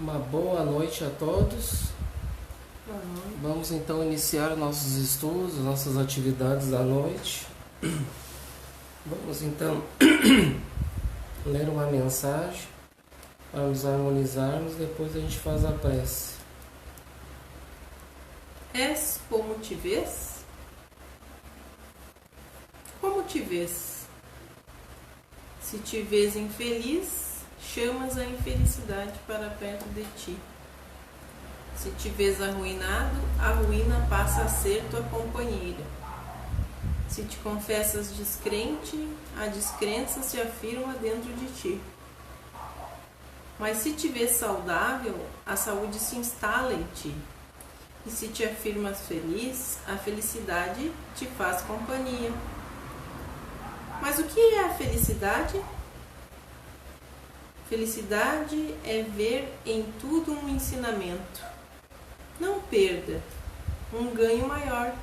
Uma boa noite a todos. Vamos então iniciar nossos estudos, nossas atividades da noite. Vamos então ler uma mensagem para nos harmonizarmos, depois a gente faz a prece. És como te vês? Como te vês? Se te vês infeliz, chamas a infelicidade para perto de ti. Se te vês arruinado, a ruína passa a ser tua companheira. Se te confessas descrente, a descrença se afirma dentro de ti. Mas se te vês saudável, a saúde se instala em ti. E se te afirmas feliz, a felicidade te faz companhia. Mas o que é a felicidade? Felicidade é ver em tudo um ensinamento. Não perda, um ganho maior.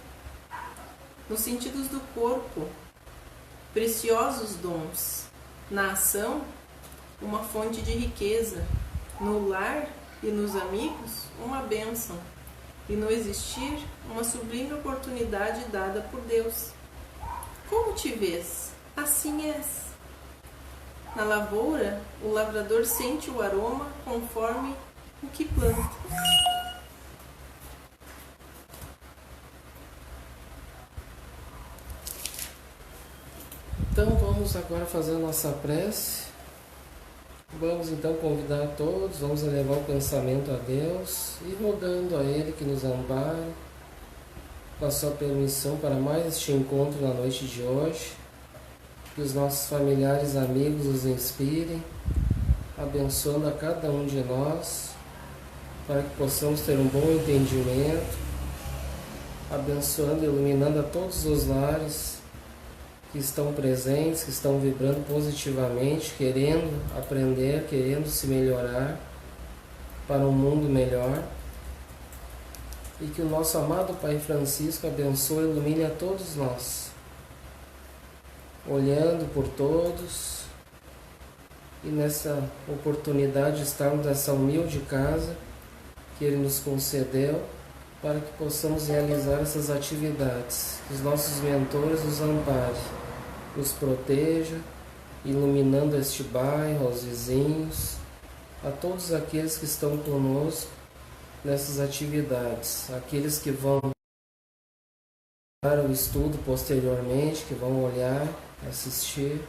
Nos sentidos do corpo, preciosos dons. Na ação, uma fonte de riqueza. No lar e nos amigos, uma bênção. E no existir, uma sublime oportunidade dada por Deus. Como te vês? Assim és. Na lavoura, o lavrador sente o aroma conforme o que planta. Então vamos agora fazer a nossa prece. Vamos então convidar a todos, vamos elevar o pensamento a Deus e rogando a Ele que nos ampare, com a sua permissão para mais este encontro na noite de hoje. Que os nossos familiares e amigos os inspirem, abençoando a cada um de nós, para que possamos ter um bom entendimento, abençoando e iluminando a todos os lares que estão presentes, que estão vibrando positivamente, querendo aprender, querendo se melhorar para um mundo melhor. E que o nosso amado Pai Francisco abençoe e ilumine a todos nós, olhando por todos, e nessa oportunidade de estarmos nessa humilde casa que Ele nos concedeu, para que possamos realizar essas atividades. Que os nossos mentores nos amparem, nos proteja, iluminando este bairro, aos vizinhos, a todos aqueles que estão conosco nessas atividades, aqueles que vão para o estudo posteriormente, que vão olhar, assistir,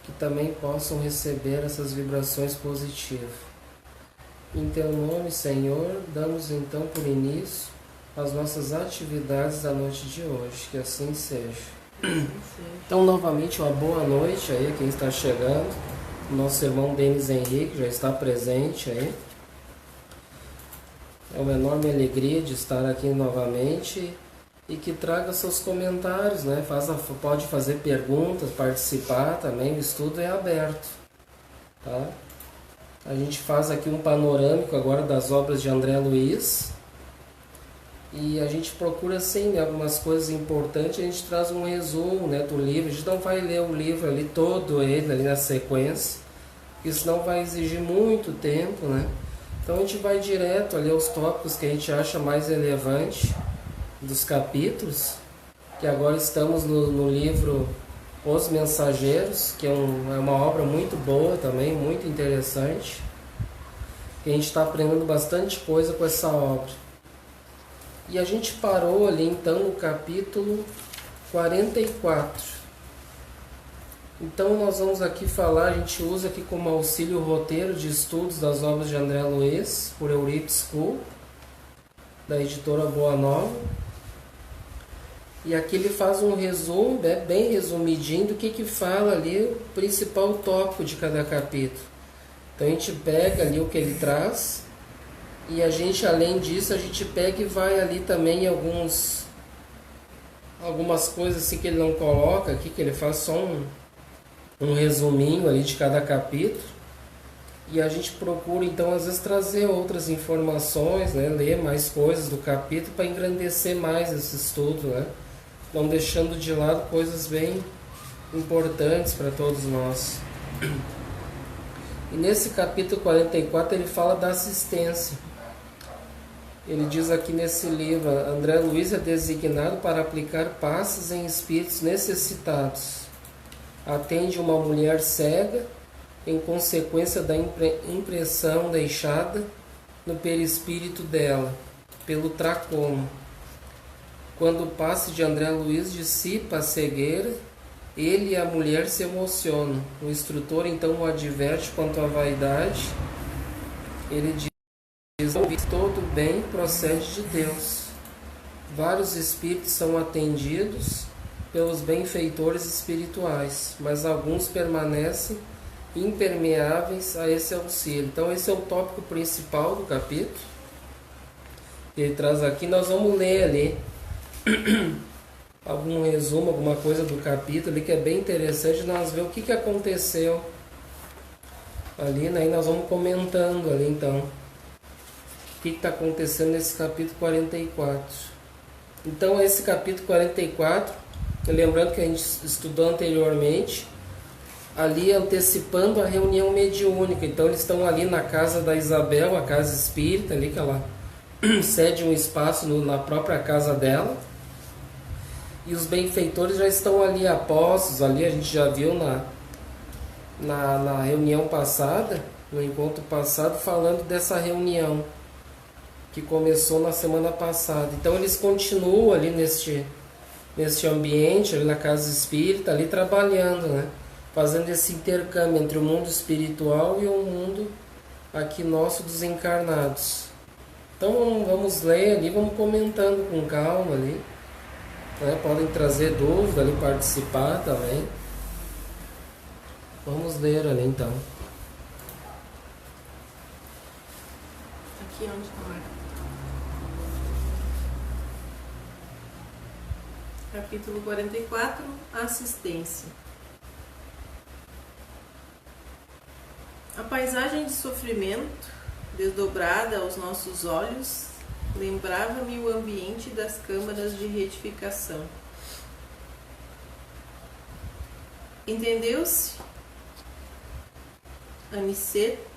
que também possam receber essas vibrações positivas. Em Teu nome, Senhor, damos então por início as nossas atividades da noite de hoje, que assim seja. Então, novamente, uma boa noite aí a quem está chegando. O nosso irmão Denis Henrique já está presente aí. É uma enorme alegria de estar aqui novamente e que traga seus comentários, né? Pode fazer perguntas, participar também, o estudo é aberto, tá? A gente faz aqui um panorâmico agora das obras de André Luiz e a gente procura, assim, algumas coisas importantes, a gente traz um resumo, né, do livro. A gente não vai ler o livro ali todo, ele ali na sequência, porque senão vai exigir muito tempo, né? Então a gente vai direto ali aos tópicos que a gente acha mais relevante dos capítulos, que agora estamos no livro Os Mensageiros, que é uma obra muito boa também, muito interessante, que a gente está aprendendo bastante coisa com essa obra. E a gente parou ali então no capítulo 44. Então nós vamos aqui falar, a gente usa aqui como auxílio o roteiro de estudos das obras de André Luiz, por Euripides School, da editora Boa Nova. E aqui ele faz um resumo, bem resumidinho, do que fala ali, o principal tópico de cada capítulo. Então a gente pega ali o que ele traz, e a gente, além disso, a gente pega e vai ali também algumas coisas assim que ele não coloca aqui, que ele faz só um resuminho ali de cada capítulo. E a gente procura então às vezes trazer outras informações, né? Ler mais coisas do capítulo para engrandecer mais esse estudo, né? Não deixando de lado coisas bem importantes para todos nós. E nesse capítulo 44 ele fala da assistência. Ele diz aqui nesse livro: André Luiz é designado para aplicar passes em espíritos necessitados. Atende uma mulher cega em consequência da impressão deixada no perispírito dela pelo tracoma. Quando o passe de André Luiz dissipa a cegueira, ele e a mulher se emocionam. O instrutor então o adverte quanto à vaidade. Ele diz: todo bem procede de Deus. Vários espíritos são atendidos pelos benfeitores espirituais, mas alguns permanecem impermeáveis a esse auxílio. Então esse é o tópico principal do capítulo que ele traz aqui. Nós vamos ler ali algum resumo, alguma coisa do capítulo ali, que é bem interessante. Nós ver o que aconteceu ali, né? E nós vamos comentando ali então o que está acontecendo nesse capítulo 44. Então esse capítulo 44, lembrando que a gente estudou anteriormente, ali antecipando a reunião mediúnica. Então eles estão ali na casa da Isabel, a casa espírita ali, que ela cede um espaço na própria casa dela. E os benfeitores já estão ali apostos, ali a gente já viu na reunião passada, no encontro passado, falando dessa reunião que começou na semana passada. Então eles continuam ali neste ambiente, ali na casa espírita, ali trabalhando, né? Fazendo esse intercâmbio entre o mundo espiritual e o mundo aqui nosso dos encarnados. Então vamos ler ali, vamos comentando com calma ali, né? Podem trazer dúvida ali, participar também. Vamos ler ali então. Aqui onde está? Capítulo 44, assistência. A paisagem de sofrimento, desdobrada aos nossos olhos, lembrava-me o ambiente das câmaras de retificação. Entendeu-se Aniceto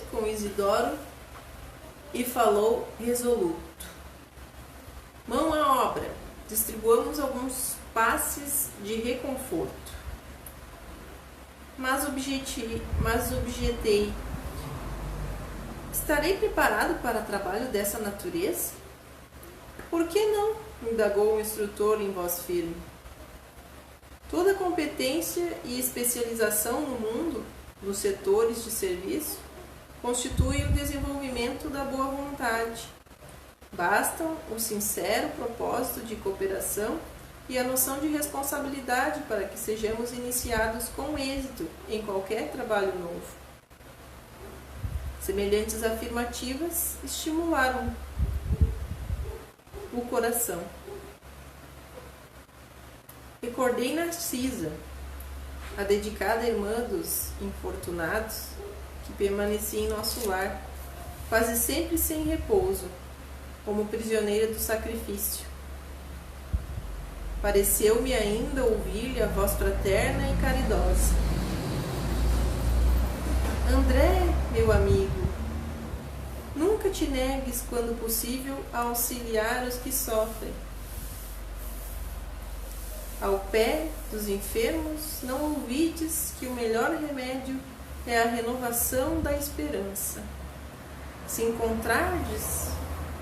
com Isidoro e falou resoluto: mão à obra, distribuamos alguns passes de reconforto. Mas objetei: estarei preparado para trabalho dessa natureza? Por que não? Indagou o instrutor em voz firme. Toda competência e especialização no mundo, nos setores de serviço, constitui o desenvolvimento da boa vontade. Bastam o sincero propósito de cooperação e a noção de responsabilidade para que sejamos iniciados com êxito em qualquer trabalho novo. Semelhantes afirmativas estimularam o coração. Recordei Narcisa, a dedicada irmã dos infortunados, que permanecia em nosso lar, quase sempre sem repouso, como prisioneira do sacrifício. Pareceu-me ainda ouvir-lhe a voz fraterna e caridosa: André, meu amigo, nunca te negues, quando possível, a auxiliar os que sofrem. Ao pé dos enfermos, não ouvides que o melhor remédio é a renovação da esperança. Se encontrardes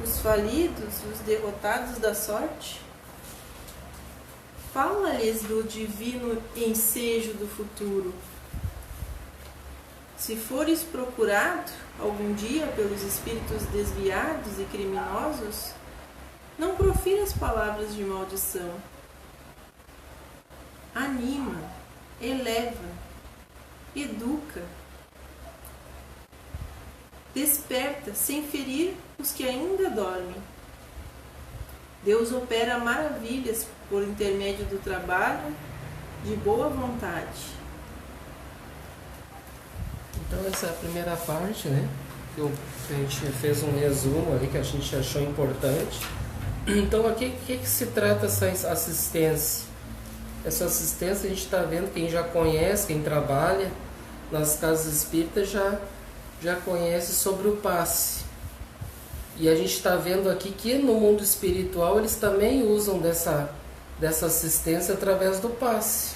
os falidos, os derrotados da sorte, fala-lhes do divino ensejo do futuro. Se fores procurado algum dia pelos espíritos desviados e criminosos, não profiras palavras de maldição. Anima, eleva, educa, desperta sem ferir os que ainda dormem. Deus opera maravilhas por intermédio do trabalho de boa vontade. Então essa é a primeira parte, né? Que a gente fez um resumo ali que a gente achou importante. Então aqui o que se trata essa assistência? essa assistência a gente está vendo, quem já conhece, quem trabalha nas casas espíritas já conhece sobre o passe. E a gente está vendo aqui que no mundo espiritual eles também usam dessa assistência através do passe.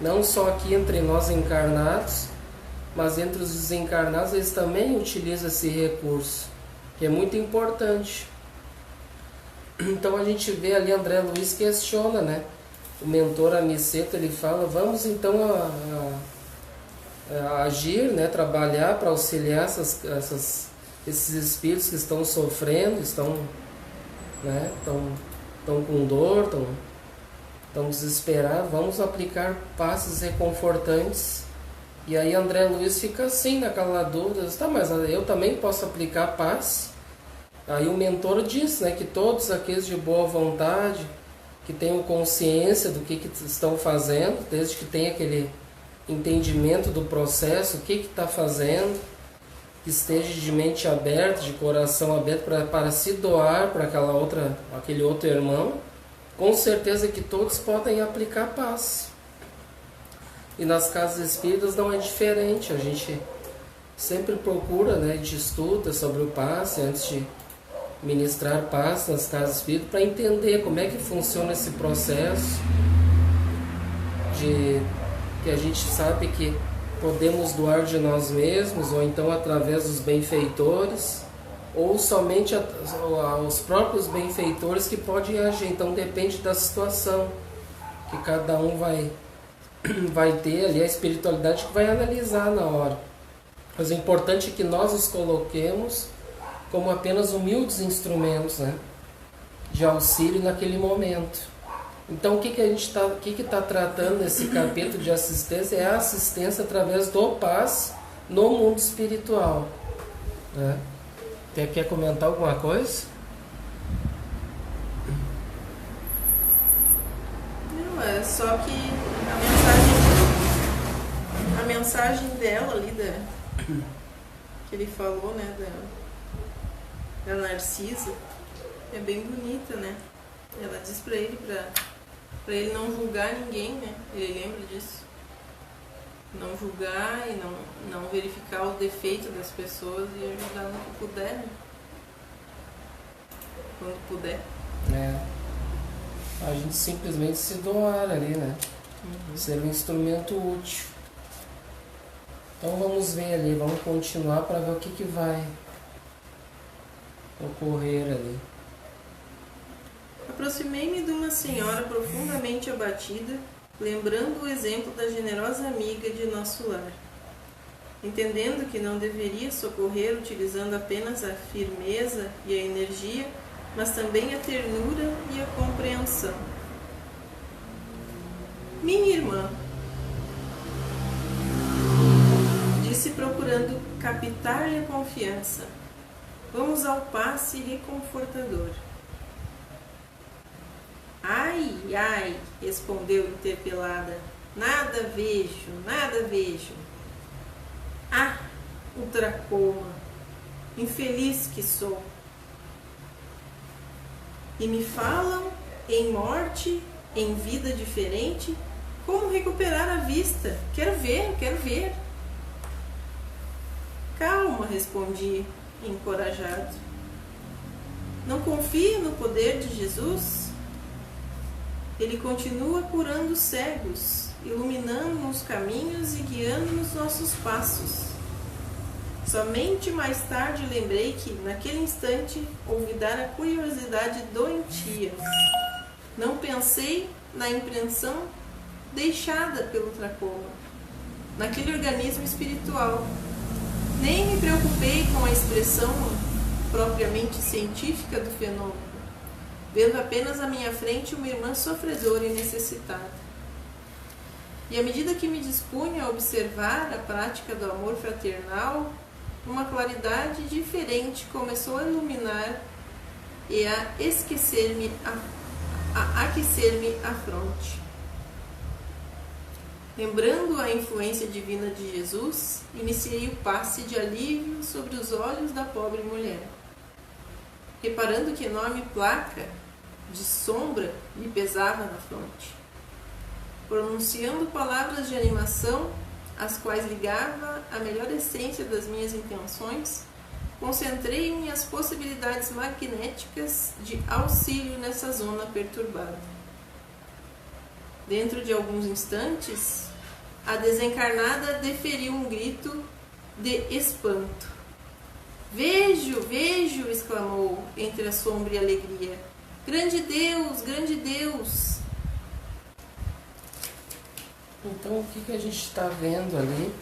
Não só aqui entre nós encarnados, mas entre os desencarnados eles também utilizam esse recurso, que é muito importante. Então a gente vê ali André Luiz questiona, né? O mentor Aniceto, ele fala, vamos então a agir, né? Trabalhar para auxiliar esses espíritos que estão sofrendo, estão com dor, estão desesperados, vamos aplicar passes reconfortantes. E aí André Luiz fica assim, naquela dúvida, tá, mas eu também posso aplicar passe? Aí o mentor diz, né, que todos aqueles de boa vontade, que tenham consciência do que estão fazendo, desde que tenha aquele entendimento do processo, o que está fazendo, que esteja de mente aberta, de coração aberto para se doar para aquele outro irmão, com certeza que todos podem aplicar passe. E nas casas espíritas não é diferente, a gente sempre procura, né, a gente estuda sobre o passe antes de ministrar passe nas casas espíritas para entender como é que funciona esse processo, que a gente sabe que podemos doar de nós mesmos, ou então através dos benfeitores, ou somente os próprios benfeitores que podem agir. Então depende da situação que cada um vai ter ali, a espiritualidade que vai analisar na hora. Mas o importante é que nós os coloquemos como apenas humildes instrumentos, né, de auxílio naquele momento. Então o que está tratando nesse capítulo de assistência é a assistência através do passe no mundo espiritual, né? Quer comentar alguma coisa? Não, é só que a mensagem dela ali, que ele falou, né, da Narcisa, é bem bonita, né? Ela diz para ele, para ele não julgar ninguém, né? Ele lembra disso. Não julgar e não verificar o defeito das pessoas e ajudar no que puder, né? Quando puder. A gente simplesmente se doar ali, né? Ser um instrumento útil. Então vamos ver ali, vamos continuar para ver o que vai ocorrer ali. Aproximei-me de uma senhora profundamente abatida, lembrando o exemplo da generosa amiga de nosso lar. Entendendo que não deveria socorrer utilizando apenas a firmeza e a energia, mas também a ternura e a compreensão. Minha irmã, disse procurando captar-lhe a confiança, vamos ao passe reconfortador. Ai, ai, respondeu interpelada, nada vejo. Ah, o tracoma, infeliz que sou. E me falam em morte, em vida diferente, como recuperar a vista. Quero ver. Calma, respondi, encorajado. Não confia no poder de Jesus? Ele continua curando cegos, iluminando os caminhos e guiando nos nossos passos. Somente mais tarde lembrei que, naquele instante, ouvi dar a curiosidade doentia. Não pensei na impressão deixada pelo tracoma, naquele organismo espiritual. Nem me preocupei com a expressão propriamente científica do fenômeno, vendo apenas à minha frente uma irmã sofredora e necessitada. E à medida que me dispunha a observar a prática do amor fraternal, uma claridade diferente começou a iluminar e a aquecer-me a fronte. Lembrando a influência divina de Jesus, iniciei o passe de alívio sobre os olhos da pobre mulher, reparando que enorme placa de sombra lhe pesava na fronte. pronunciando palavras de animação, as quais ligava à melhor essência das minhas intenções, concentrei minhas possibilidades magnéticas de auxílio nessa zona perturbada. Dentro de alguns instantes, a desencarnada deferiu um grito de espanto. Vejo, vejo! Exclamou entre assombro e alegria. Grande Deus, grande Deus! Então, o que a gente está vendo ali?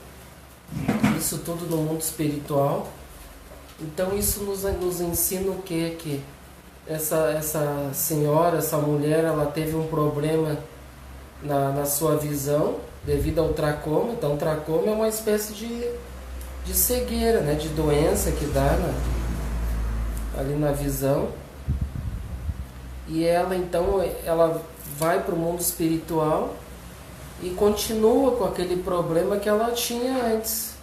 Isso tudo no mundo espiritual. Então, isso nos ensina o quê? Que essa senhora, essa mulher, ela teve um problema na sua visão devido ao tracoma. Então, tracoma é uma espécie de cegueira, né? De doença que dá ali na visão. E ela, então, ela vai para o mundo espiritual e continua com aquele problema que ela tinha antes.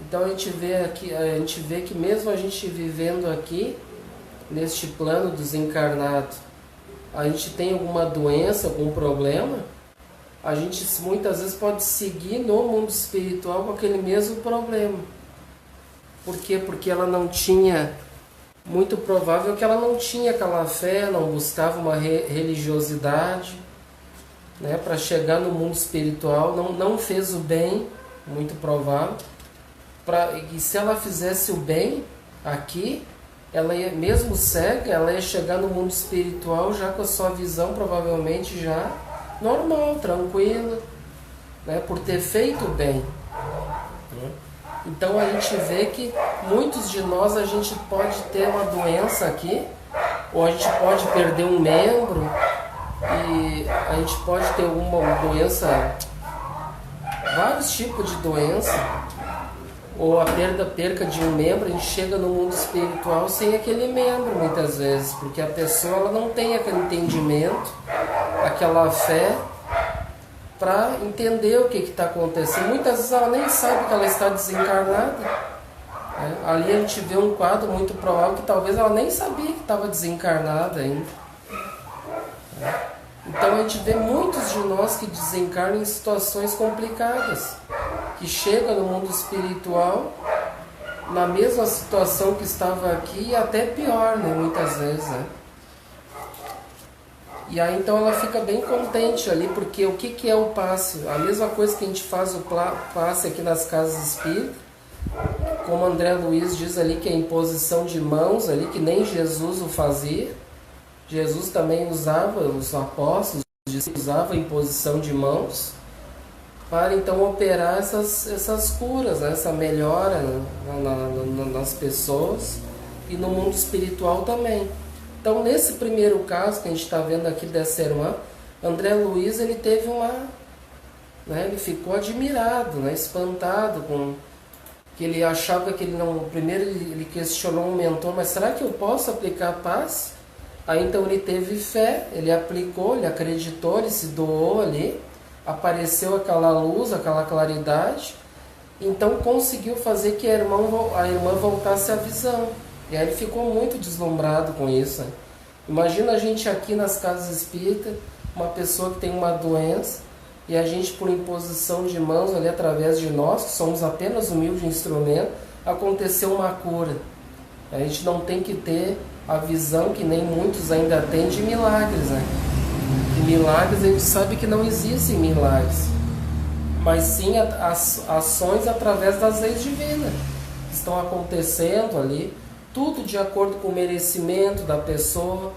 Então a gente vê que mesmo a gente vivendo aqui neste plano desencarnado, a gente tem alguma doença, algum problema, a gente muitas vezes pode seguir no mundo espiritual com aquele mesmo problema. Por quê? Porque ela não tinha, muito provável que ela não tinha aquela fé, não buscava uma religiosidade, né, para chegar no mundo espiritual, não fez o bem, muito provável. E se ela fizesse o bem aqui, ela ia, mesmo cega, ela ia chegar no mundo espiritual já com a sua visão provavelmente já normal, tranquila, né, por ter feito o bem. Então a gente vê que muitos de nós, a gente pode ter uma doença aqui, ou a gente pode perder um membro, e a gente pode ter alguma doença, vários tipos de doença, ou a perca de um membro. A gente chega no mundo espiritual sem aquele membro muitas vezes, porque a pessoa ela não tem aquele entendimento, aquela fé para entender o que está acontecendo. Muitas vezes ela nem sabe que ela está desencarnada. Ali a gente vê um quadro muito provável que talvez ela nem sabia que estava desencarnada ainda. Então a gente vê muitos de nós que desencarnam em situações complicadas, que chegam no mundo espiritual na mesma situação que estava aqui e até pior, né, muitas vezes, né? E aí então ela fica bem contente ali, porque o que é o passe? A mesma coisa que a gente faz o passe aqui nas casas espíritas, como André Luiz diz ali, que é a imposição de mãos ali, que nem Jesus o fazia. Jesus também usava, os apóstolos usavam a imposição de mãos para então operar essas curas, né? Essa melhora nas pessoas e no mundo espiritual também. Então nesse primeiro caso que a gente está vendo aqui dessa irmã, André Luiz, ele teve ele ficou admirado, né? Espantado com que ele achava que ele não... Primeiro ele questionou um mentor, mas será que eu posso aplicar paz? Aí então ele teve fé, ele aplicou, ele acreditou, ele se doou ali, apareceu aquela luz, aquela claridade, então conseguiu fazer que a irmã voltasse à visão. E aí ele ficou muito deslumbrado com isso. Imagina a gente aqui nas casas espíritas, uma pessoa que tem uma doença, e a gente, por imposição de mãos ali através de nós, que somos apenas humilde instrumento, aconteceu uma cura. A gente não tem que ter a visão que nem muitos ainda têm de milagres, né? E milagres, a gente sabe que não existem milagres, mas sim as ações através das leis divinas que estão acontecendo ali, tudo de acordo com o merecimento da pessoa,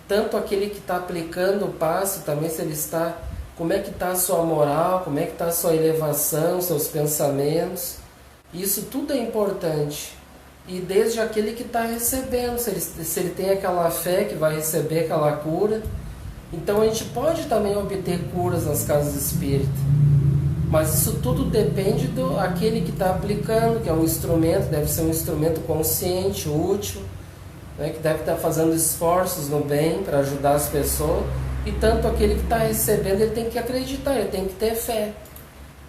tanto aquele que está aplicando o passe também, se ele está, como é que está a sua moral, como é que está a sua elevação, seus pensamentos, isso tudo é importante. E desde aquele que está recebendo, se ele tem aquela fé que vai receber aquela cura. Então a gente pode também obter curas nas casas espíritas, mas isso tudo depende do aquele que está aplicando, que é um instrumento, deve ser um instrumento consciente, útil, né, que deve estar fazendo esforços no bem para ajudar as pessoas. E tanto aquele que está recebendo, ele tem que acreditar, ele tem que ter fé.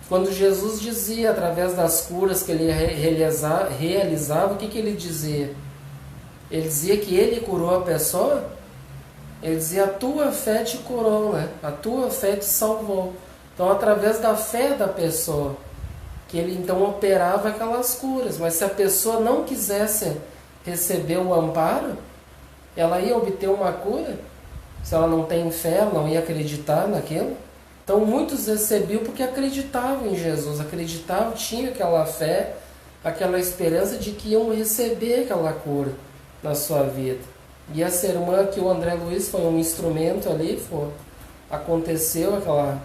Quando Jesus dizia, através das curas que ele realizava, o que ele dizia? Ele dizia que ele curou a pessoa? Ele dizia, a tua fé te curou, né? A tua fé te salvou. Então, através da fé da pessoa, que ele então operava aquelas curas. Mas se a pessoa não quisesse receber o amparo, ela ia obter uma cura? Se ela não tem fé, ela não ia acreditar naquilo? Então muitos recebiam porque acreditavam em Jesus, acreditavam, tinham aquela fé, aquela esperança de que iam receber aquela cura na sua vida. E essa irmã que o André Luiz foi um instrumento ali, aconteceu ela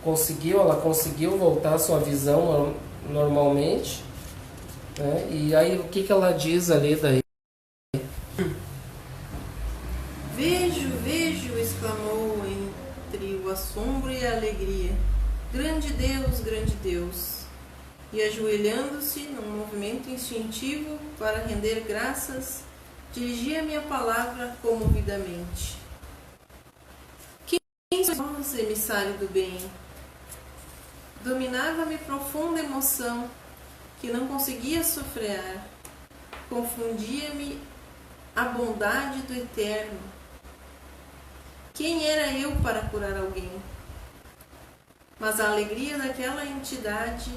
conseguiu voltar à sua visão normalmente, né? E aí o que ela diz ali daí? Vejo, exclamou entre o assombro e a alegria. Grande Deus! E ajoelhando-se num movimento instintivo para render graças, dirigia minha palavra comovidamente. Quem sois, emissário do bem? Dominava-me profunda emoção que não conseguia sofrear. Confundia-me a bondade do Eterno. Quem era eu para curar alguém? Mas a alegria daquela entidade,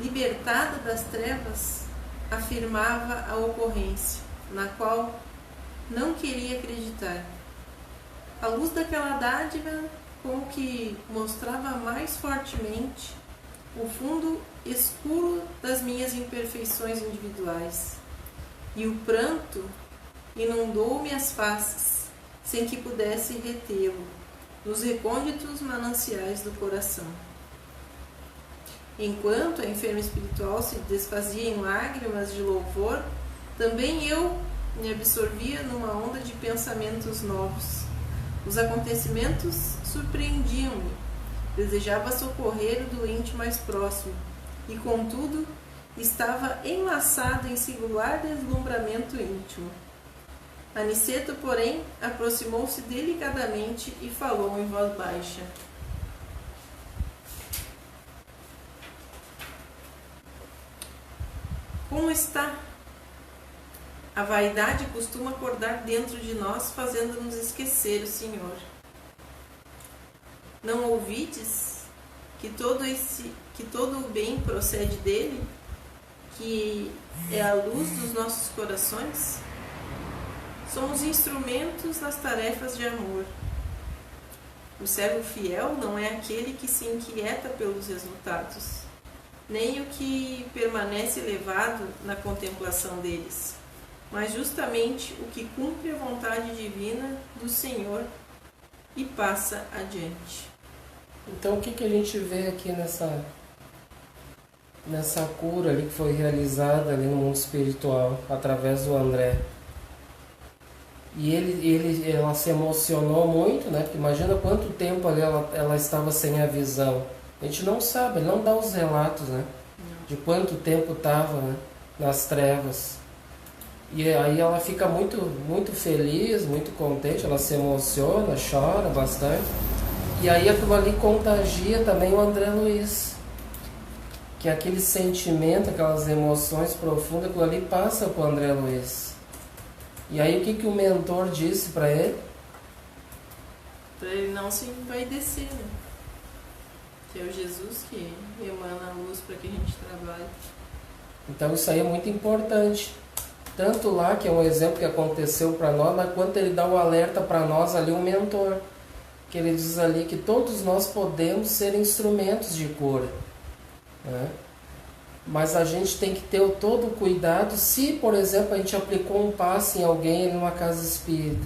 libertada das trevas, afirmava a ocorrência, na qual não queria acreditar. A luz daquela dádiva como que mostrava mais fortemente o fundo escuro das minhas imperfeições individuais, e o pranto inundou-me as faces, sem que pudesse retê-lo, nos recônditos mananciais do coração. Enquanto a enferma espiritual se desfazia em lágrimas de louvor, também eu me absorvia numa onda de pensamentos novos. Os acontecimentos surpreendiam-me. Desejava socorrer o doente mais próximo e, contudo, estava enlaçado em singular deslumbramento íntimo. Aniceto, porém, aproximou-se delicadamente e falou em voz baixa. Como está? A vaidade costuma acordar dentro de nós, fazendo-nos esquecer o Senhor. Não ouvides que todo o bem procede dele, que é a luz dos nossos corações? Somos instrumentos nas tarefas de amor. O servo fiel não é aquele que se inquieta pelos resultados, nem o que permanece elevado na contemplação deles, mas justamente o que cumpre a vontade divina do Senhor e passa adiante. Então o que a gente vê aqui nessa cura ali que foi realizada ali no mundo espiritual através do André? E ela se emocionou muito, né? Porque imagina quanto tempo ali ela estava sem a visão. A gente não sabe, ele não dá os relatos, né? De quanto tempo estava, né? Nas trevas. E aí ela fica muito, muito feliz, muito contente, ela se emociona, chora bastante. E aí aquilo ali contagia também o André Luiz. Que aquele sentimento, aquelas emoções profundas, aquilo ali passa para o André Luiz. E aí o que o mentor disse para ele? Para ele não se envaidecer, né? Que é o Jesus que emana a luz para que a gente trabalhe. Então isso aí é muito importante. Tanto lá, que é um exemplo que aconteceu para nós, mas quanto ele dá o alerta para nós ali, o mentor. Que ele diz ali que todos nós podemos ser instrumentos de cura, né? Mas a gente tem que ter todo o cuidado. Se, por exemplo, a gente aplicou um passe em alguém numa casa espírita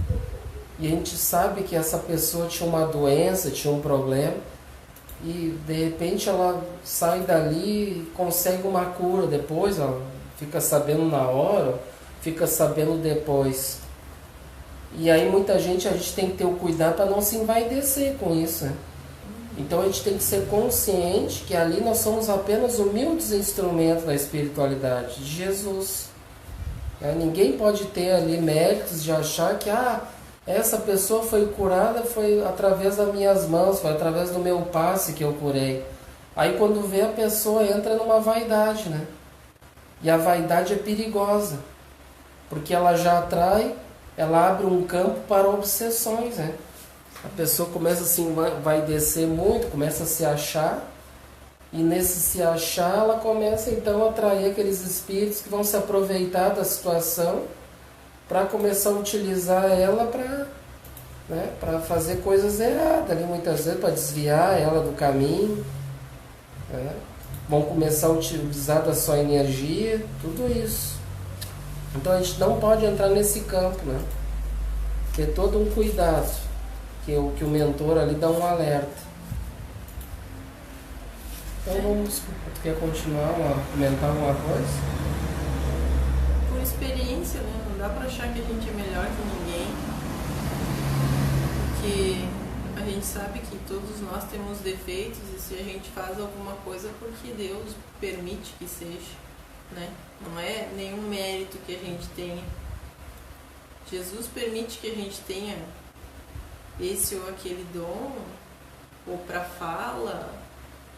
e a gente sabe que essa pessoa tinha uma doença, tinha um problema, e de repente ela sai dali e consegue uma cura depois, ela fica sabendo na hora, fica sabendo depois. E aí a gente tem que ter o cuidado para não se envaidecer com isso, né? Então a gente tem que ser consciente que ali nós somos apenas humildes instrumentos da espiritualidade de Jesus. Ninguém pode ter ali méritos de achar que essa pessoa foi curada foi através das minhas mãos, foi através do meu passe que eu curei. Aí quando vê, a pessoa entra numa vaidade, né? E a vaidade é perigosa, porque ela já atrai, ela abre um campo para obsessões, né? A pessoa começa assim, vai descer muito, começa a se achar, e nesse se achar ela começa então a atrair aqueles espíritos que vão se aproveitar da situação para começar a utilizar ela para, né, para fazer coisas erradas ali, muitas vezes para desviar ela do caminho, né? Vão começar a utilizar da sua energia, tudo isso. Então a gente não pode entrar nesse campo, né? Ter todo um cuidado, que o mentor ali dá um alerta. Então vamos, tu quer continuar a comentar alguma coisa? Por experiência, né? Não dá pra achar que a gente é melhor que ninguém. Porque a gente sabe que todos nós temos defeitos e se a gente faz alguma coisa porque Deus permite que seja, né? Não é nenhum mérito que a gente tenha. Jesus permite que a gente tenha esse ou aquele dom, ou para fala,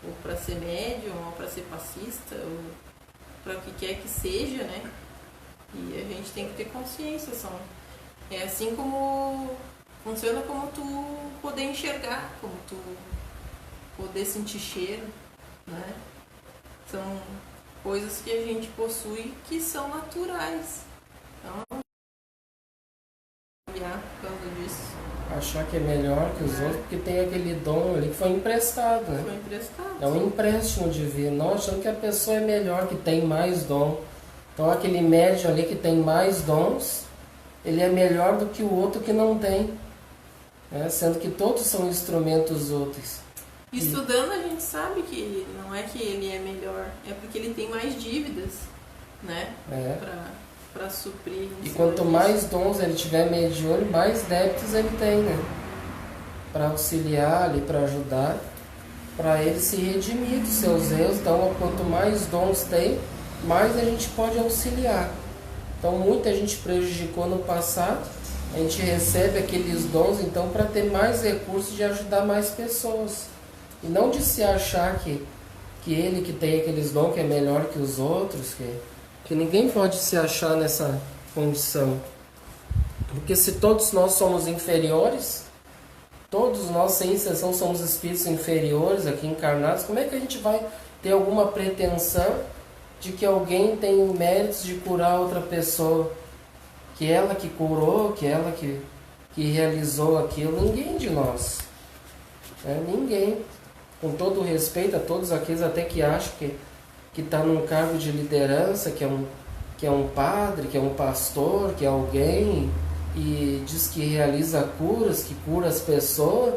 ou para ser médium, ou para ser passista, ou para o que quer que seja, né? E a gente tem que ter consciência. É assim como funciona, como tu poder enxergar, como tu poder sentir cheiro, né? São coisas que a gente possui que são naturais. Então, por causa disso. Achar que é melhor que os outros porque tem aquele dom ali que foi emprestado, né? Foi emprestado. É um empréstimo divino, não achando que a pessoa é melhor, que tem mais dom. Então aquele médium ali que tem mais dons, ele é melhor do que o outro que não tem, né? Sendo que todos são instrumentos úteis. Estudando a gente sabe que não é que ele é melhor, é porque ele tem mais dívidas, né? Para suprir. E quanto mais dons ele tiver mediúnico, mais débitos ele tem, né? Para auxiliar ali, para ajudar, para ele se redimir dos seus erros. Então, quanto mais dons tem, mais a gente pode auxiliar. Então, muita gente prejudicou no passado, a gente recebe aqueles dons, então, para ter mais recursos de ajudar mais pessoas. E não de se achar que ele que tem aqueles dons que é melhor que os outros, que ninguém pode se achar nessa condição. Porque se todos nós somos inferiores, todos nós, sem exceção, somos espíritos inferiores aqui encarnados, como é que a gente vai ter alguma pretensão de que alguém tem méritos de curar outra pessoa? Que ela que curou, que ela que realizou aquilo? Ninguém de nós. Ninguém. Com todo o respeito a todos aqueles até que acham que está num cargo de liderança, que é um padre, que é um pastor, que é alguém, e diz que realiza curas, que cura as pessoas,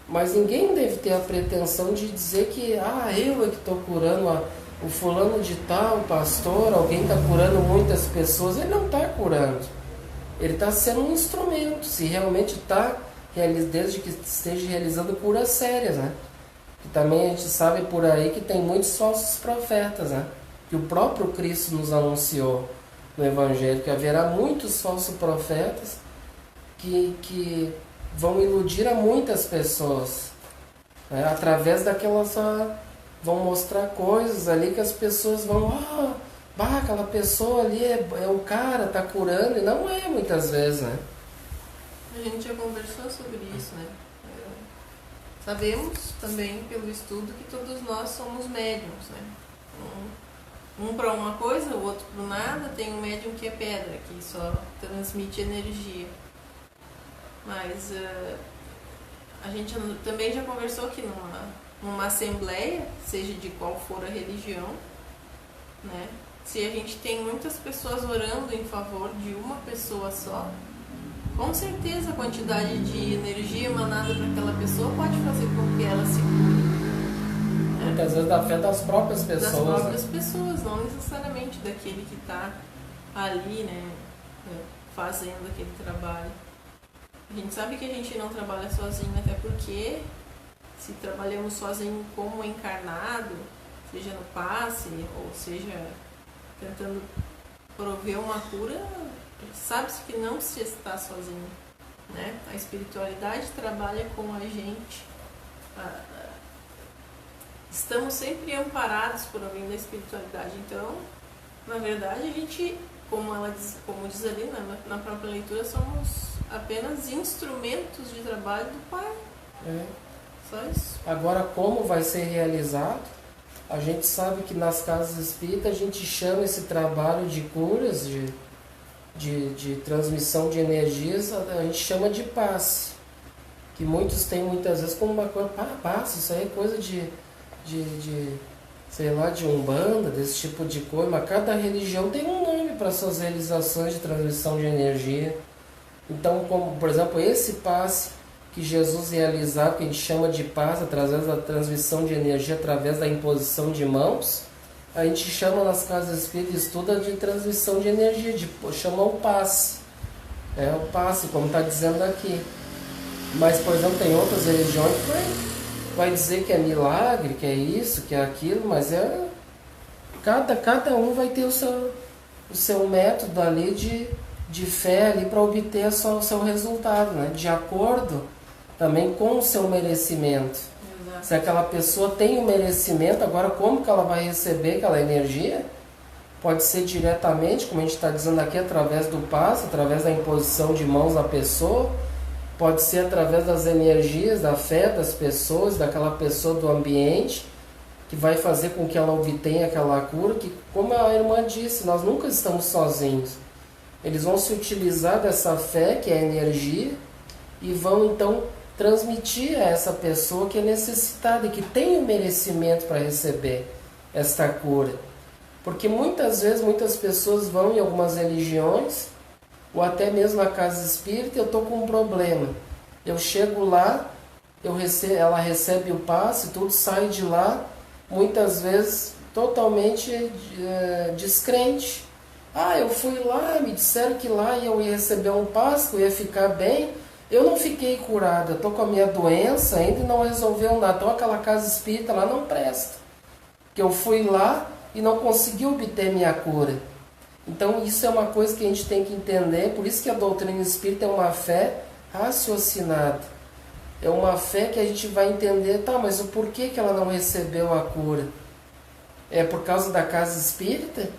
mas ninguém deve ter a pretensão de dizer que eu é que estou curando o fulano de tal, o pastor, alguém está curando muitas pessoas. Ele não está curando, ele está sendo um instrumento, se realmente está, desde que esteja realizando curas sérias, né? Que também a gente sabe por aí que tem muitos falsos profetas, né? Que o próprio Cristo nos anunciou no Evangelho, que haverá muitos falsos profetas que vão iludir a muitas pessoas, né? Através daquelas vão mostrar coisas ali que as pessoas vão, aquela pessoa ali é o cara, tá curando, e não é muitas vezes, né? A gente já conversou sobre isso, né? Sabemos também pelo estudo que todos nós somos médiums, né? Um para uma coisa, o outro para nada. Tem um médium que é pedra, que só transmite energia. Mas a gente também já conversou que numa assembleia, seja de qual for a religião, né? Se a gente tem muitas pessoas orando em favor de uma pessoa só, com certeza a quantidade de energia emanada para aquela pessoa pode fazer com que ela se cure. Muitas vezes da fé das próprias pessoas. Das próprias pessoas, não necessariamente daquele que está ali, né, fazendo aquele trabalho. A gente sabe que a gente não trabalha sozinho, até porque se trabalhamos sozinho como encarnado, seja no passe, ou seja tentando prover uma cura, sabe-se que não se está sozinho, né? A espiritualidade trabalha com a gente. Estamos sempre amparados por alguém da espiritualidade. Então, na verdade, a gente como diz ali na própria leitura, somos apenas instrumentos de trabalho do Pai. Só isso. Agora, como vai ser realizado? A gente sabe que nas casas espíritas a gente chama esse trabalho de curas, de transmissão de energias, a gente chama de passe. Que muitos têm muitas vezes como uma coisa, passe, isso aí é coisa sei lá, de umbanda, desse tipo de coisa, mas cada religião tem um nome para suas realizações de transmissão de energia. Então, como, por exemplo, esse passe que Jesus realizava, que a gente chama de passe, através da transmissão de energia, através da imposição de mãos, a gente chama nas casas espíritas, estuda de transmissão de energia, chama o passe. O passe, como está dizendo aqui. Mas, por exemplo, tem outras religiões que vai dizer que é milagre, que é isso, que é aquilo, mas cada um vai ter o seu método ali de fé ali para obter o seu resultado, né? De acordo também com o seu merecimento. Exato. Se aquela pessoa tem o merecimento, agora como que ela vai receber aquela energia? Pode ser diretamente, como a gente está dizendo aqui, através do passe, através da imposição de mãos à pessoa, pode ser através das energias, da fé das pessoas, daquela pessoa do ambiente, que vai fazer com que ela obtenha aquela cura, que, como a irmã disse, nós nunca estamos sozinhos. Eles vão se utilizar dessa fé, que é a energia, e vão então transmitir a essa pessoa que é necessitada e que tem o merecimento para receber esta cura. Porque muitas vezes, muitas pessoas vão em algumas religiões, ou até mesmo na casa espírita, eu estou com um problema. Eu chego lá, ela recebe o passe, tudo sai de lá, muitas vezes totalmente descrente. Eu fui lá, me disseram que lá eu ia receber um passe, que eu ia ficar bem. Eu não fiquei curada, estou com a minha doença ainda e não resolveu nada. Então aquela casa espírita lá não presta. Porque eu fui lá e não consegui obter minha cura. Então isso é uma coisa que a gente tem que entender, por isso que a doutrina espírita é uma fé raciocinada. É uma fé que a gente vai entender, mas o porquê que ela não recebeu a cura? É por causa da casa espírita?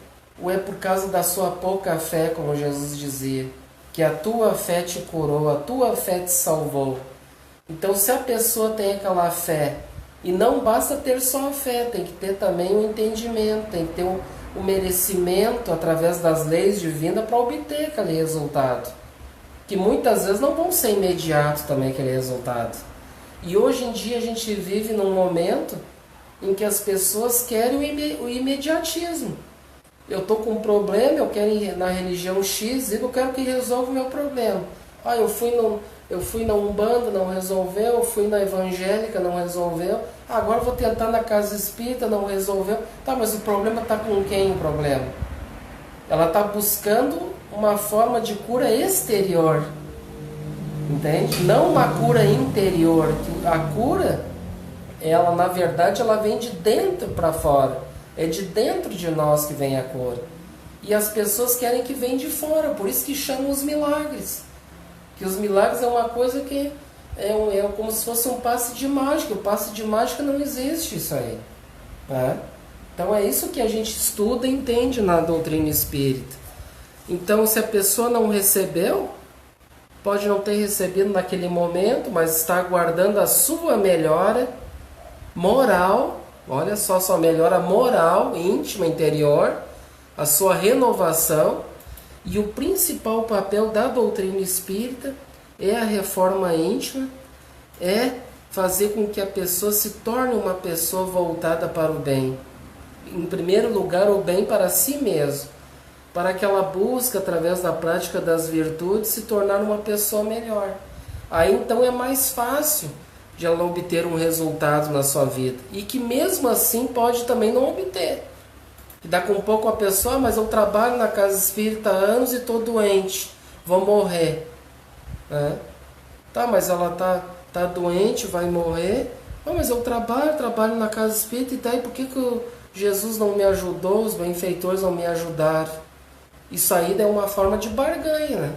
Ou é por causa da sua pouca fé, como Jesus dizia? Que a tua fé te curou, a tua fé te salvou. Então se a pessoa tem aquela fé, e não basta ter só a fé, tem que ter também o entendimento, tem que ter o merecimento através das leis divinas para obter aquele resultado. Que muitas vezes não vão ser imediato também aquele resultado. E hoje em dia a gente vive num momento em que as pessoas querem o imediatismo. Eu estou com um problema, eu quero ir na religião X, eu quero que resolva o meu problema. Eu fui na Umbanda, não resolveu, eu fui na evangélica, não resolveu. Agora eu vou tentar na casa espírita, não resolveu. Mas o problema está com quem o problema? Ela está buscando uma forma de cura exterior. Entende? Não uma cura interior. A cura, ela na verdade, ela vem de dentro para fora. É de dentro de nós que vem a cura. E as pessoas querem que venha de fora, por isso que chamam os milagres. Que os milagres é uma coisa que é como se fosse um passe de mágica. O passe de mágica não existe isso aí. Né? Então é isso que a gente estuda e entende na doutrina espírita. Então se a pessoa não recebeu, pode não ter recebido naquele momento, mas está aguardando a sua melhora moral. Olha só, sua melhora moral, íntima, interior, a sua renovação. E o principal papel da doutrina espírita é a reforma íntima, é fazer com que a pessoa se torne uma pessoa voltada para o bem. Em primeiro lugar, o bem para si mesmo, para que ela busque, através da prática das virtudes, se tornar uma pessoa melhor. Aí então é mais fácil de ela obter um resultado na sua vida. E que mesmo assim pode também não obter. Que dá com um pouco a pessoa, mas eu trabalho na casa espírita há anos e estou doente, vou morrer. Mas ela tá doente, vai morrer. Mas eu trabalho na casa espírita, e daí por que Jesus não me ajudou, os benfeitores não me ajudaram? Isso aí é uma forma de barganha, né?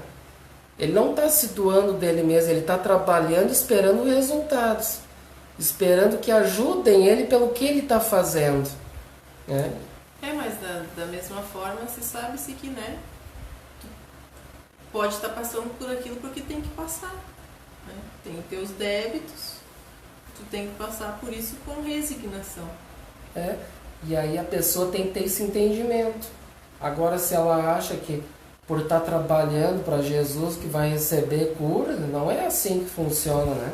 Ele não está se doando dele mesmo, ele está trabalhando esperando resultados, esperando que ajudem ele pelo que ele está fazendo. Mas da mesma forma se sabe-se que, né, pode estar passando por aquilo porque tem que passar, né? Tem teus débitos, tu tem que passar por isso com resignação. E aí a pessoa tem que ter esse entendimento. Agora, se ela acha que por estar trabalhando para Jesus que vai receber cura, não é assim que funciona, né?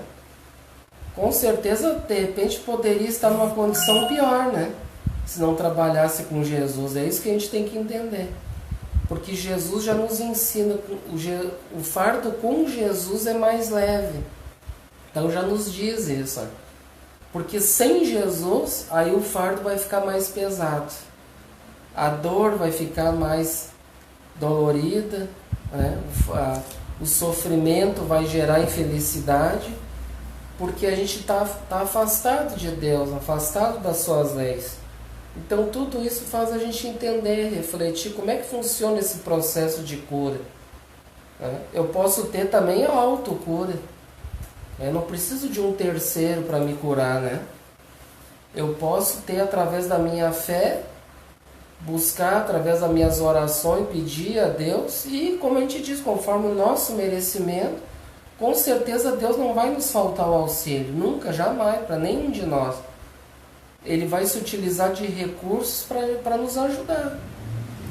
Com certeza, de repente, poderia estar numa condição pior, né? Se não trabalhasse com Jesus. É isso que a gente tem que entender. Porque Jesus já nos ensina, o fardo com Jesus é mais leve. Então já nos diz isso. Porque sem Jesus, aí o fardo vai ficar mais pesado. A dor vai ficar mais dolorida, né? O sofrimento vai gerar infelicidade, porque a gente está afastado de Deus, afastado das suas leis. Então tudo isso faz a gente entender, refletir como é que funciona esse processo de cura, né? Eu posso ter também a autocura. Eu não preciso de um terceiro para me curar, né? Eu posso ter através da minha fé, buscar através das minhas orações, pedir a Deus e, como a gente diz, conforme o nosso merecimento, com certeza Deus não vai nos faltar o auxílio, nunca, jamais, para nenhum de nós. Ele vai se utilizar de recursos para nos ajudar.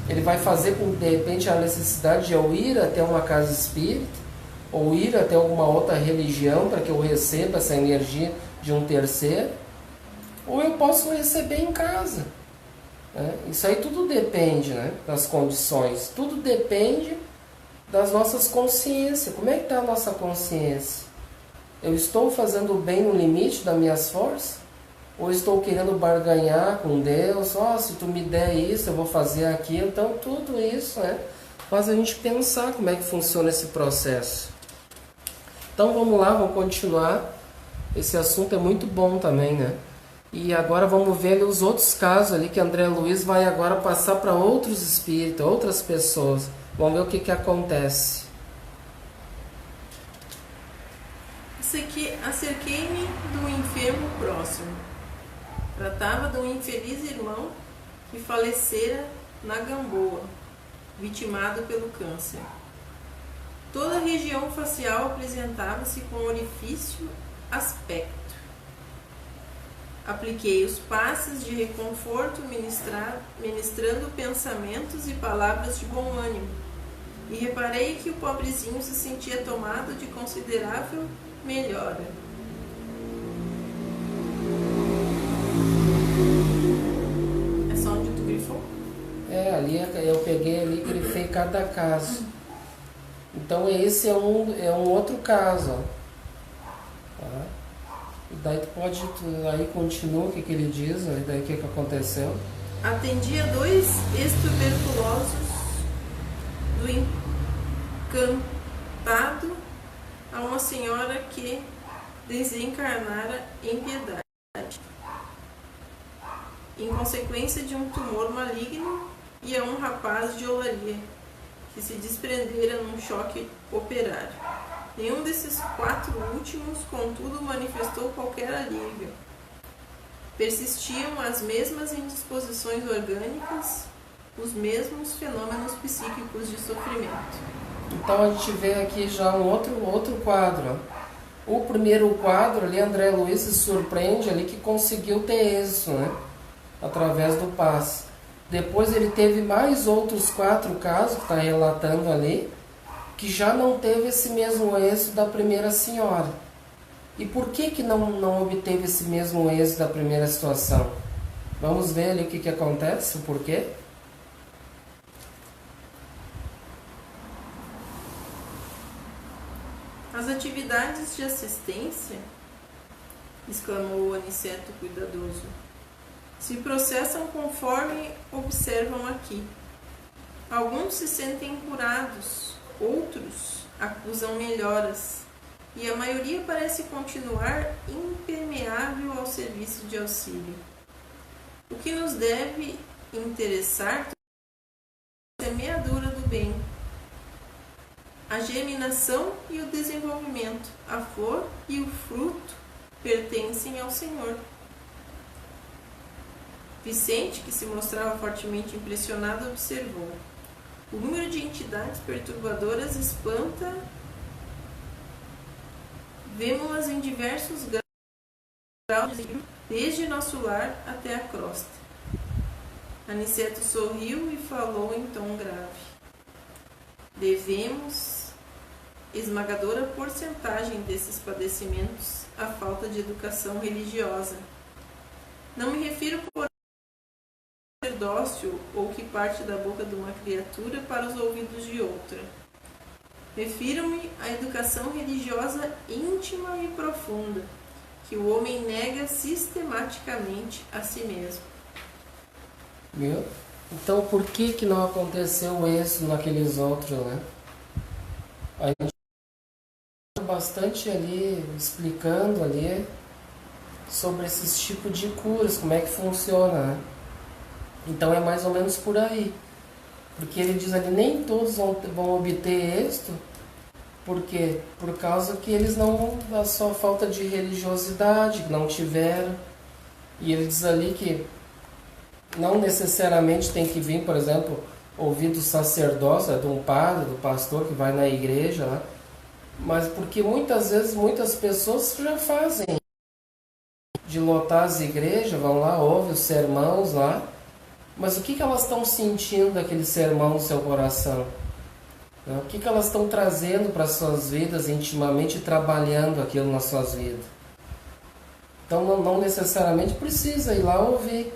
Ele vai fazer com que, de repente, a necessidade de eu ir até uma casa espírita, ou ir até alguma outra religião para que eu receba essa energia de um terceiro, ou eu posso receber em casa. Isso aí tudo depende, né, das condições, tudo depende das nossas consciências. Como é que está a nossa consciência? Eu estou fazendo o bem no limite das minhas forças? Ou estou querendo barganhar com Deus? Se tu me der isso, eu vou fazer aquilo. Então tudo isso, né, faz a gente pensar como é que funciona esse processo. Então vamos lá, vamos continuar. Esse assunto é muito bom também, né? E agora vamos ver ali os outros casos ali que André Luiz vai agora passar para outros espíritos, outras pessoas. Vamos ver o que acontece. Isso aqui, acerquei-me do enfermo próximo. Tratava de um infeliz irmão que falecera na Gamboa, vitimado pelo câncer. Toda a região facial apresentava-se com orifício aspecto. Apliquei os passes de reconforto, ministrando pensamentos e palavras de bom ânimo, e reparei que o pobrezinho se sentia tomado de considerável melhora. É só onde tu grifou? Ali eu peguei ali e grifei cada caso. Então esse é um outro caso. Tá? E daí aí continua o que ele diz, e daí o que aconteceu. Atendia 2 ex-tuberculosos do Encantado a uma senhora que desencarnara em piedade, em consequência de um tumor maligno, e a um rapaz de Olaria, que se desprendera num choque operário. Nenhum desses 4 últimos, contudo, manifestou qualquer alívio. Persistiam as mesmas indisposições orgânicas, os mesmos fenômenos psíquicos de sofrimento. Então a gente vê aqui já um outro quadro. O primeiro quadro ali, André Luiz se surpreende ali que conseguiu ter êxito, né? Através do passe. Depois ele teve mais outros 4 casos, que está relatando ali, que já não teve esse mesmo êxito da primeira senhora. E por que não obteve esse mesmo êxito da primeira situação? Vamos ver ali o que acontece, o porquê. As atividades de assistência, exclamou o Aniceto cuidadoso, se processam conforme observam aqui. Alguns se sentem curados, outros acusam melhoras, e a maioria parece continuar impermeável ao serviço de auxílio. O que nos deve interessar é a semeadura do bem, a germinação e o desenvolvimento, a flor e o fruto pertencem ao Senhor. Vicente, que se mostrava fortemente impressionado, observou: O número de entidades perturbadoras espanta. Vemo-las em diversos graus, desde nosso lar até a crosta. Aniceto sorriu e falou em tom grave. Devemos esmagadora porcentagem desses padecimentos à falta de educação religiosa. Não me refiro por sacerdócio ou que parte da boca de uma criatura para os ouvidos de outra. Refiro-me à educação religiosa íntima e profunda, que o homem nega sistematicamente a si mesmo. Viu? Então, por que não aconteceu isso naqueles outros, né? A gente está bastante ali, explicando ali sobre esses tipos de curas, como é que funciona, né? Então é mais ou menos por aí. Porque ele diz ali, nem todos vão obter êxito, porque por causa que eles não, a sua falta de religiosidade, que não tiveram. E ele diz ali que não necessariamente tem que vir, por exemplo, ouvir do sacerdócio, de um padre, do pastor que vai na igreja, né? Mas porque muitas vezes muitas pessoas já fazem de lotar as igrejas, vão lá, ouvem os sermãos lá, mas o que elas estão sentindo daquele sermão no seu coração? O que elas estão trazendo para as suas vidas intimamente, trabalhando aquilo nas suas vidas? Então não necessariamente precisa ir lá ouvir,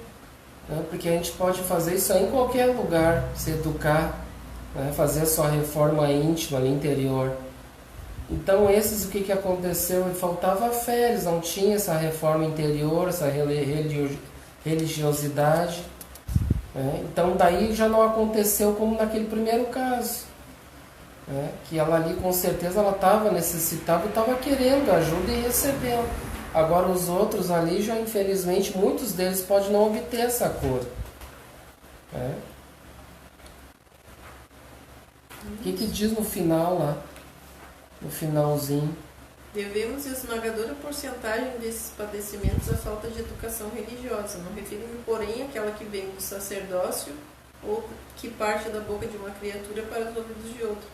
né? Porque a gente pode fazer isso aí em qualquer lugar, se educar, né? Fazer a sua reforma íntima ali interior. Então esses, o que aconteceu? Faltava fé, eles não tinham essa reforma interior, essa religiosidade. Então daí já não aconteceu como naquele primeiro caso, que ela ali com certeza ela estava necessitada e estava querendo ajuda e recebeu. Agora os outros ali já infelizmente muitos deles podem não obter essa cura. O que diz no final lá, no finalzinho? Devemos esmagadora porcentagem desses padecimentos à falta de educação religiosa. Não refiro-me, porém, àquela que vem do sacerdócio ou que parte da boca de uma criatura para os ouvidos de outra.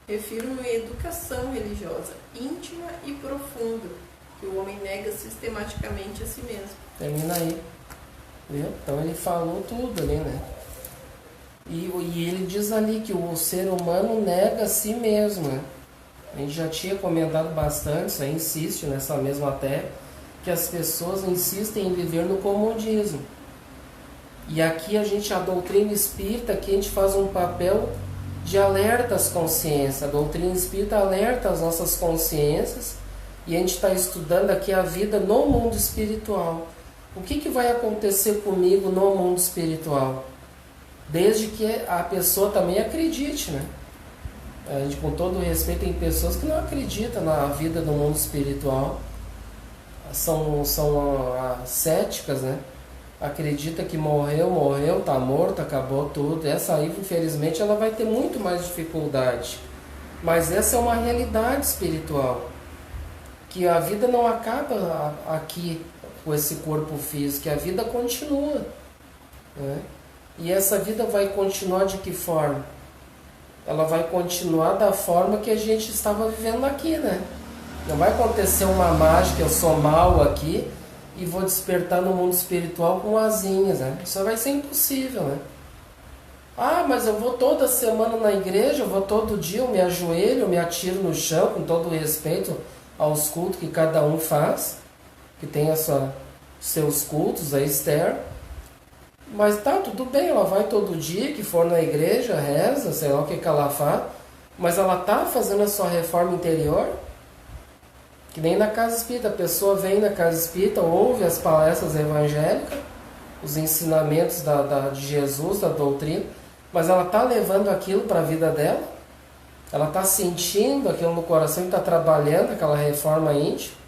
Refiro-me à educação religiosa, íntima e profunda, que o homem nega sistematicamente a si mesmo. Termina aí. Viu? Então ele falou tudo ali, né? E ele diz ali que o ser humano nega a si mesmo, né? A gente já tinha comentado bastante, isso aí insiste nessa mesma terra, que as pessoas insistem em viver no comodismo. E aqui a doutrina espírita, aqui a gente faz um papel de alerta às consciências. A doutrina espírita alerta as nossas consciências e a gente está estudando aqui a vida no mundo espiritual. O que vai acontecer comigo no mundo espiritual? Desde que a pessoa também acredite, né? A gente, com todo respeito, tem pessoas que não acreditam na vida do mundo espiritual, são céticas, né? Acredita que morreu, está morto, acabou tudo. Essa aí, infelizmente, ela vai ter muito mais dificuldade. Mas essa é uma realidade espiritual, que a vida não acaba aqui com esse corpo físico, que a vida continua, né? E essa vida vai continuar de que forma? Ela vai continuar da forma que a gente estava vivendo aqui, né? Não vai acontecer uma mágica, eu sou mal aqui e vou despertar no mundo espiritual com asinhas, né? Isso vai ser impossível, né? Ah, mas eu vou toda semana na igreja, eu vou todo dia, eu me ajoelho, eu me atiro no chão, com todo o respeito aos cultos que cada um faz, que tem seus cultos aí externos. Mas tá, tudo bem, ela vai todo dia, que for na igreja, reza, sei lá o que ela faz, mas ela tá fazendo a sua reforma interior? Que nem na casa espírita, a pessoa vem na casa espírita, ouve as palestras evangélicas, os ensinamentos de Jesus, da doutrina, mas ela tá levando aquilo para a vida dela? Ela tá sentindo aquilo no coração e está trabalhando aquela reforma íntima?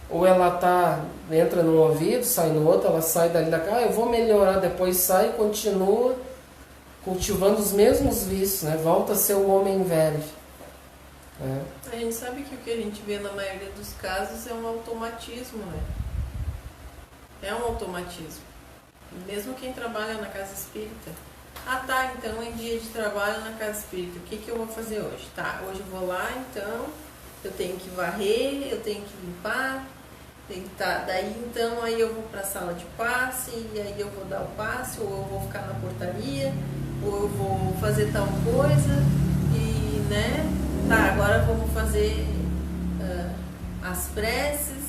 Ou ela entra num ouvido, sai no outro, ela sai dali da casa, eu vou melhorar, depois sai e continua cultivando os mesmos vícios, né? Volta a ser o homem velho. Né? A gente sabe que o que a gente vê na maioria dos casos é um automatismo, né? É um automatismo. Mesmo quem trabalha na casa espírita, Ah, tá, então é dia de trabalho na casa espírita. O que eu vou fazer hoje? Tá, hoje eu vou lá, então eu tenho que varrer, eu tenho que limpar. Tá, daí então aí eu vou para a sala de passe, e aí eu vou dar o passe, ou eu vou ficar na portaria, ou eu vou fazer tal coisa, e né, tá, agora vamos fazer as preces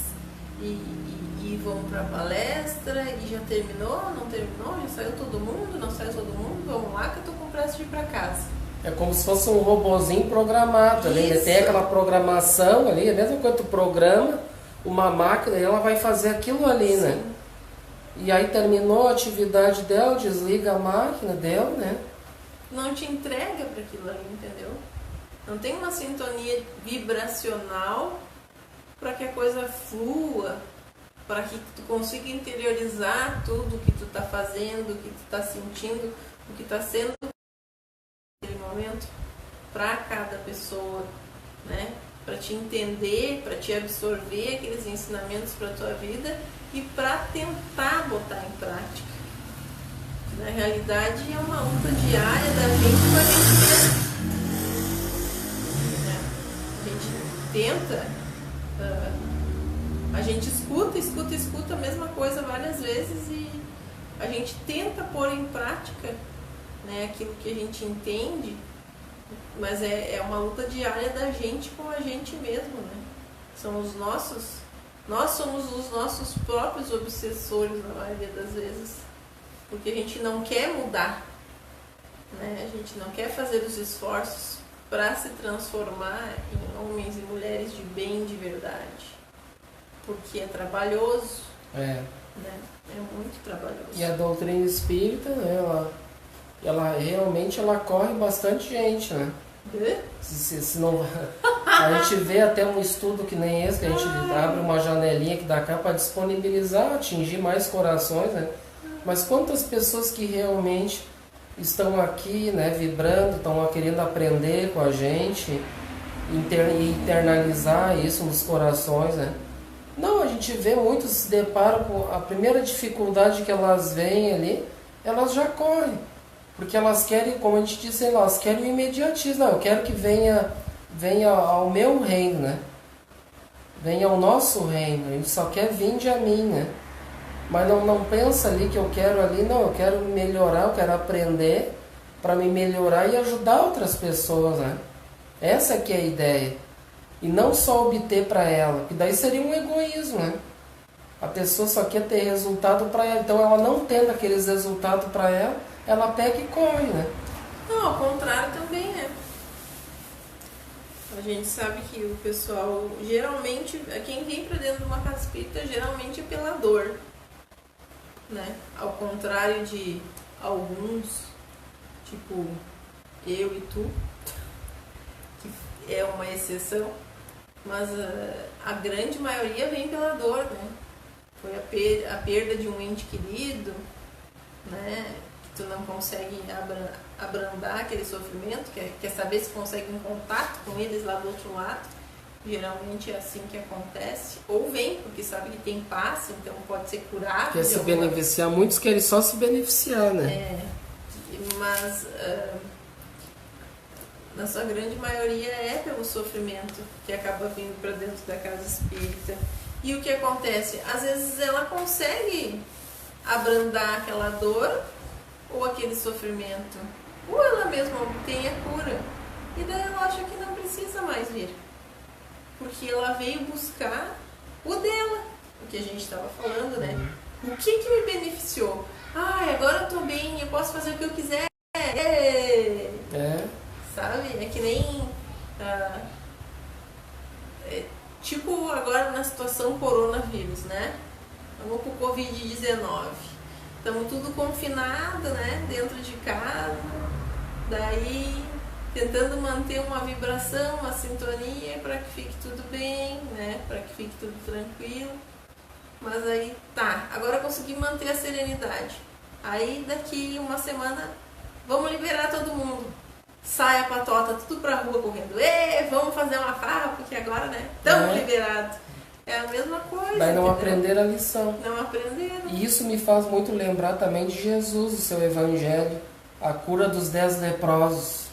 e vamos para a palestra, e já terminou, não terminou, já saiu todo mundo, não saiu todo mundo, vamos lá que eu tô com pressa de ir para casa. É como se fosse um robozinho programado ali, né? Tem aquela programação ali, mesmo quando tu programa uma máquina, ela vai fazer aquilo ali, sim, né? E aí terminou a atividade dela, desliga a máquina, deu, né? Não te entrega para aquilo ali, entendeu? Não tem uma sintonia vibracional para que a coisa flua, para que tu consiga interiorizar tudo que tu tá fazendo, o que tu tá sentindo, o que tá sendo naquele momento para cada pessoa, né? Para te entender, para te absorver aqueles ensinamentos para a tua vida e para tentar botar em prática. Na realidade, é uma luta diária da gente com a gente mesmo. A gente tenta, a gente escuta a mesma coisa várias vezes e a gente tenta pôr em prática, né, aquilo que a gente entende. Mas é uma luta diária da gente com a gente mesmo, né? Nós somos os nossos próprios obsessores na maioria das vezes, porque a gente não quer mudar, né? A gente não quer fazer os esforços para se transformar em homens e mulheres de bem de verdade, porque é trabalhoso, né? É muito trabalhoso. E a doutrina espírita, né, ela realmente corre bastante gente, né? Se não, a gente vê até um estudo que nem esse, que a gente abre uma janelinha que dá cá para disponibilizar, atingir mais corações, né? Mas quantas pessoas que realmente estão aqui, né, vibrando, estão querendo aprender com a gente, internalizar isso nos corações, né? Não, a gente vê muitos se deparam com a primeira dificuldade que elas veem ali, elas já correm. Porque elas querem, como a gente disse, elas querem o imediatismo. Não, eu quero que venha ao meu reino, né? Venha ao nosso reino. Ele só quer vinde a mim, né? Mas não pensa ali que eu quero ali, não. Eu quero melhorar, eu quero aprender para me melhorar e ajudar outras pessoas, né? Essa que é a ideia. E não só obter para ela, que daí seria um egoísmo, né? A pessoa só quer ter resultado para ela. Então ela não tendo aqueles resultados para ela pega e corre, né? Não, ao contrário também, né? A gente sabe que o pessoal, geralmente, quem vem pra dentro de uma casa espírita, geralmente é pela dor, né? Ao contrário de alguns, tipo eu e tu, que é uma exceção, mas a grande maioria vem pela dor, né? Foi a perda de um ente querido, né? Tu não consegue abrandar aquele sofrimento, quer saber se consegue um contato com eles lá do outro lado. Geralmente é assim que acontece. Ou vem, porque sabe que tem passe, então pode ser curado. Quer se beneficiar, muitos querem só se beneficiar, né? Mas na sua grande maioria é pelo sofrimento que acaba vindo para dentro da casa espírita. E o que acontece? Às vezes ela consegue abrandar aquela dor ou aquele sofrimento, ou ela mesma obtém a cura, e daí ela acha que não precisa mais vir, porque ela veio buscar o dela, o que a gente estava falando, né? O que me beneficiou? Agora eu tô bem, eu posso fazer o que eu quiser. Sabe? É que nem tipo agora na situação coronavírus, né? Vamos com o Covid-19. Estamos tudo confinado, né? Dentro de casa. Daí tentando manter uma vibração, uma sintonia para que fique tudo bem, né? Para que fique tudo tranquilo. Mas aí tá, agora consegui manter a serenidade. Aí daqui uma semana vamos liberar todo mundo. Sai a patota, tudo pra rua correndo. Vamos fazer uma farra, porque agora, né? Estamos liberados. É a mesma coisa. Daí não aprenderam a lição. Não aprenderam. E isso me faz muito lembrar também de Jesus, o seu evangelho. a cura dos 10 leprosos.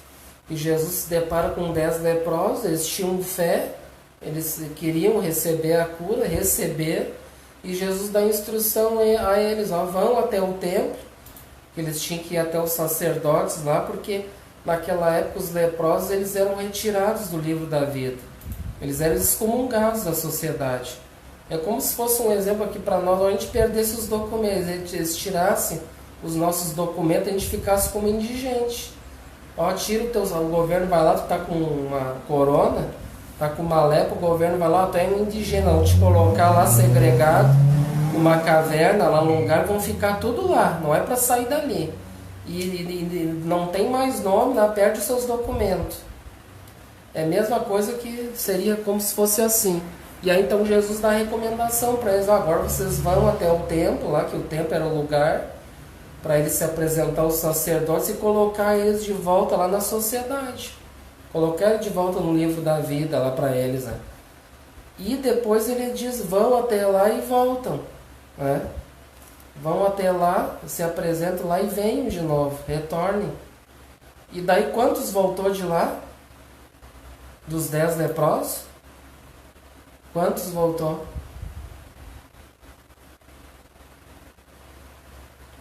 E Jesus se depara com 10 leprosos, eles tinham fé, eles queriam receber a cura, receber, e Jesus dá instrução a eles, ó, vão até o templo, que eles tinham que ir até os sacerdotes lá, porque naquela época os leprosos eles eram retirados do livro da vida, eles eram excomungados da sociedade. É como se fosse um exemplo aqui para nós, a gente perdesse os documentos, eles tirassem os nossos documentos, a gente ficasse como indigente. Ó, tira o governo vai lá, tu tá com uma corona, tá com uma lepra, o governo vai lá, tu é um indígena, vão te colocar lá segregado, numa caverna, lá no lugar, vão ficar tudo lá, não é para sair dali. E não tem mais nome, lá perde os seus documentos. É a mesma coisa que seria como se fosse assim. E aí então Jesus dá a recomendação para eles, ó, agora vocês vão até o templo, lá que o templo era o lugar, para eles se apresentar aos sacerdotes e colocar eles de volta lá na sociedade. Colocar eles de volta no livro da vida lá para eles. Né? E depois ele diz, vão até lá e voltam. Né? Vão até lá, se apresentam lá e venham de novo, retornem. E daí quantos voltou de lá? Dos 10 leprosos? Quantos voltou?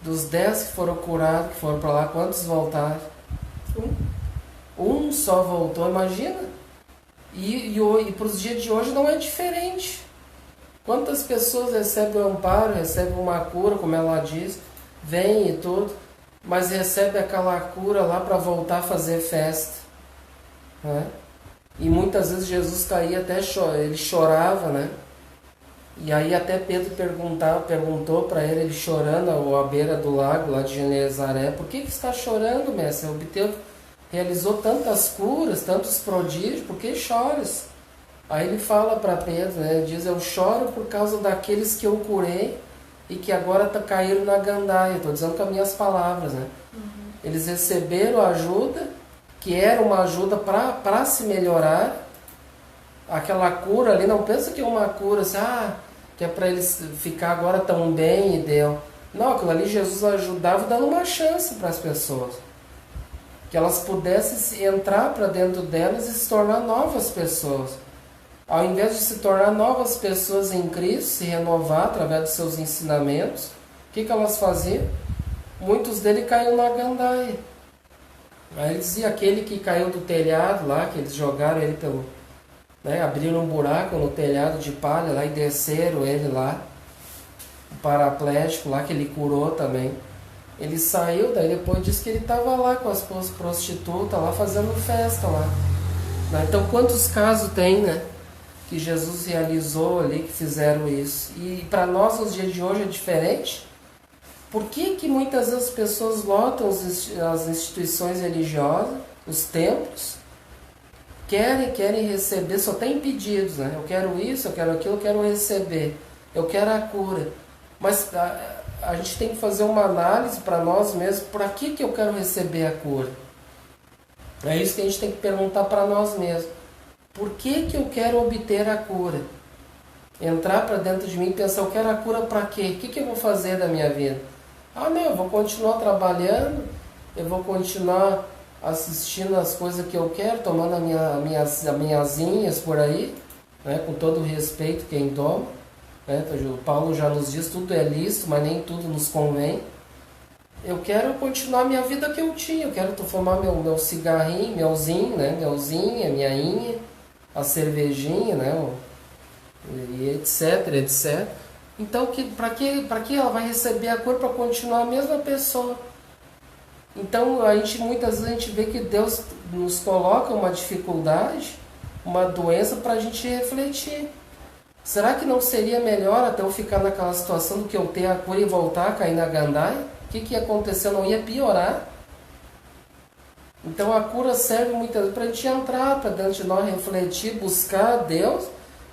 Dos 10 que foram curados, que foram para lá, quantos voltaram? Um só voltou, imagina. E para os dias de hoje não é diferente. Quantas pessoas recebem o amparo, recebem uma cura, como ela diz, vem e tudo, mas recebe aquela cura lá para voltar a fazer festa. Né? E muitas vezes Jesus caía até ele chorava, né? E aí até Pedro perguntou para ele chorando à beira do lago lá de Genezaré, por que está chorando, mestre? Realizou tantas curas, tantos prodígios, por que choras? Aí ele fala para Pedro, né? Ele diz, eu choro por causa daqueles que eu curei e que agora caíram na gandaia. Estou dizendo com as minhas palavras, né? Eles receberam ajuda, que era uma ajuda para se melhorar. Aquela cura ali, não pensa que é uma cura assim, que é para eles ficar agora tão bem e deu. Não, aquilo ali Jesus ajudava dando uma chance para as pessoas. Que elas pudessem entrar para dentro delas e se tornar novas pessoas. Ao invés de se tornar novas pessoas em Cristo, se renovar através dos seus ensinamentos, o que elas faziam? Muitos deles caíram na gandaia. Aí ele dizia, aquele que caiu do telhado lá, que eles jogaram ele pelo... Né, abriram um buraco no telhado de palha lá e desceram ele lá, o paraplégico lá que ele curou também. Ele saiu, daí depois disse que ele estava lá com as prostitutas lá fazendo festa lá. Né? Então quantos casos tem, né, que Jesus realizou ali, que fizeram isso? E para nós nos dias de hoje é diferente. Por que muitas vezes as pessoas lotam as instituições religiosas, os templos, querem receber, só tem pedidos, né? Eu quero isso, eu quero aquilo, eu quero receber, eu quero a cura. Mas a gente tem que fazer uma análise para nós mesmos, para que eu quero receber a cura? É isso que a gente tem que perguntar para nós mesmos. Por que eu quero obter a cura? Entrar para dentro de mim e pensar, eu quero a cura para quê? O que eu vou fazer da minha vida? Eu vou continuar trabalhando, eu vou continuar assistindo as coisas que eu quero, tomando as minhazinhas por aí, né, com todo o respeito quem toma. Né, o Paulo já nos diz, tudo é lícito, mas nem tudo nos convém. Eu quero continuar a minha vida que eu tinha, eu quero fumar meu cigarrinho, melzinho, né, melzinha, minha inha, a cervejinha, né, e etc. Então, para que ela vai receber a cura? Para continuar a mesma pessoa. Então, muitas vezes a gente vê que Deus nos coloca uma dificuldade, uma doença para a gente refletir. Será que não seria melhor até eu ficar naquela situação do que eu ter a cura e voltar a cair na gandaia? O que ia acontecer? Não ia piorar? Então a cura serve muitas vezes para a gente entrar para dentro de nós, refletir, buscar a Deus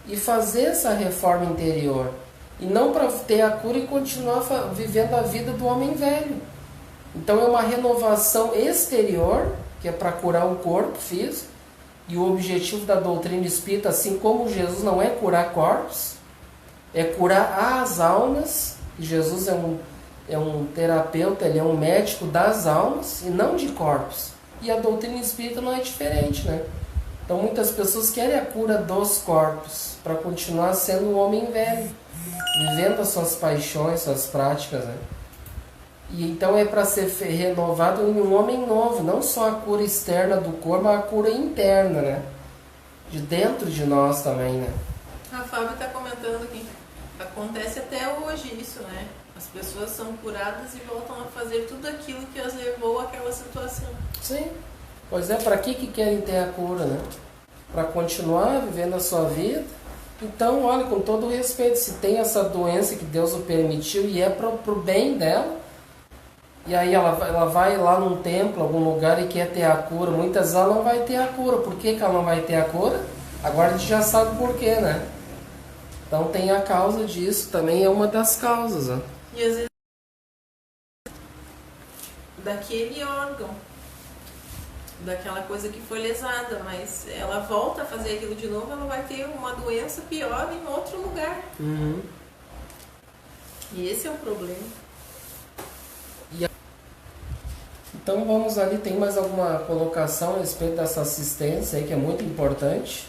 e fazer essa reforma interior. E não para ter a cura e continuar vivendo a vida do homem velho. Então é uma renovação exterior, que é para curar o corpo físico, e o objetivo da doutrina espírita, assim como Jesus, não é curar corpos, é curar as almas. E Jesus é um terapeuta, ele é um médico das almas e não de corpos. E a doutrina espírita não é diferente, né? Então muitas pessoas querem a cura dos corpos para continuar sendo um homem velho, vivendo as suas paixões, suas práticas, né? E então é para ser renovado em um homem novo, não só a cura externa do corpo, mas a cura interna, né? De dentro de nós também, né? A Fábio está comentando que acontece até hoje isso, né? As pessoas são curadas e voltam a fazer tudo aquilo que as levou àquela situação. Sim. Pois é, para que querem ter a cura, né? Para continuar vivendo a sua vida. Então, olha, com todo respeito, se tem essa doença que Deus o permitiu e é pro bem dela, e aí ela vai lá num templo, algum lugar e quer ter a cura, muitas vezes ela não vai ter a cura. Por que ela não vai ter a cura? Agora a gente já sabe por quê, né? Então tem a causa disso, também é uma das causas, né? E às vezes daquele órgão, daquela coisa que foi lesada, mas ela volta a fazer aquilo de novo, ela vai ter uma doença pior em outro lugar. Uhum. E esse é o problema. Então vamos ali, tem mais alguma colocação a respeito dessa assistência aí que é muito importante?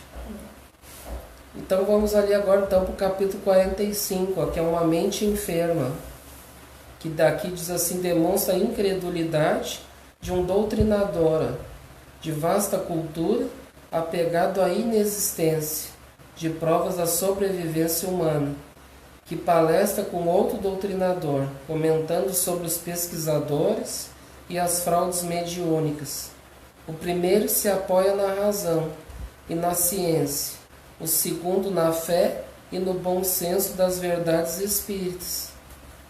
Então vamos ali agora então para o capítulo 45, que é uma mente enferma, que daqui diz assim, demonstra a incredulidade de um doutrinador de vasta cultura, apegado à inexistência de provas da sobrevivência humana, que palestra com outro doutrinador, comentando sobre os pesquisadores e as fraudes mediúnicas. O primeiro se apoia na razão e na ciência, o segundo na fé e no bom senso das verdades espíritas.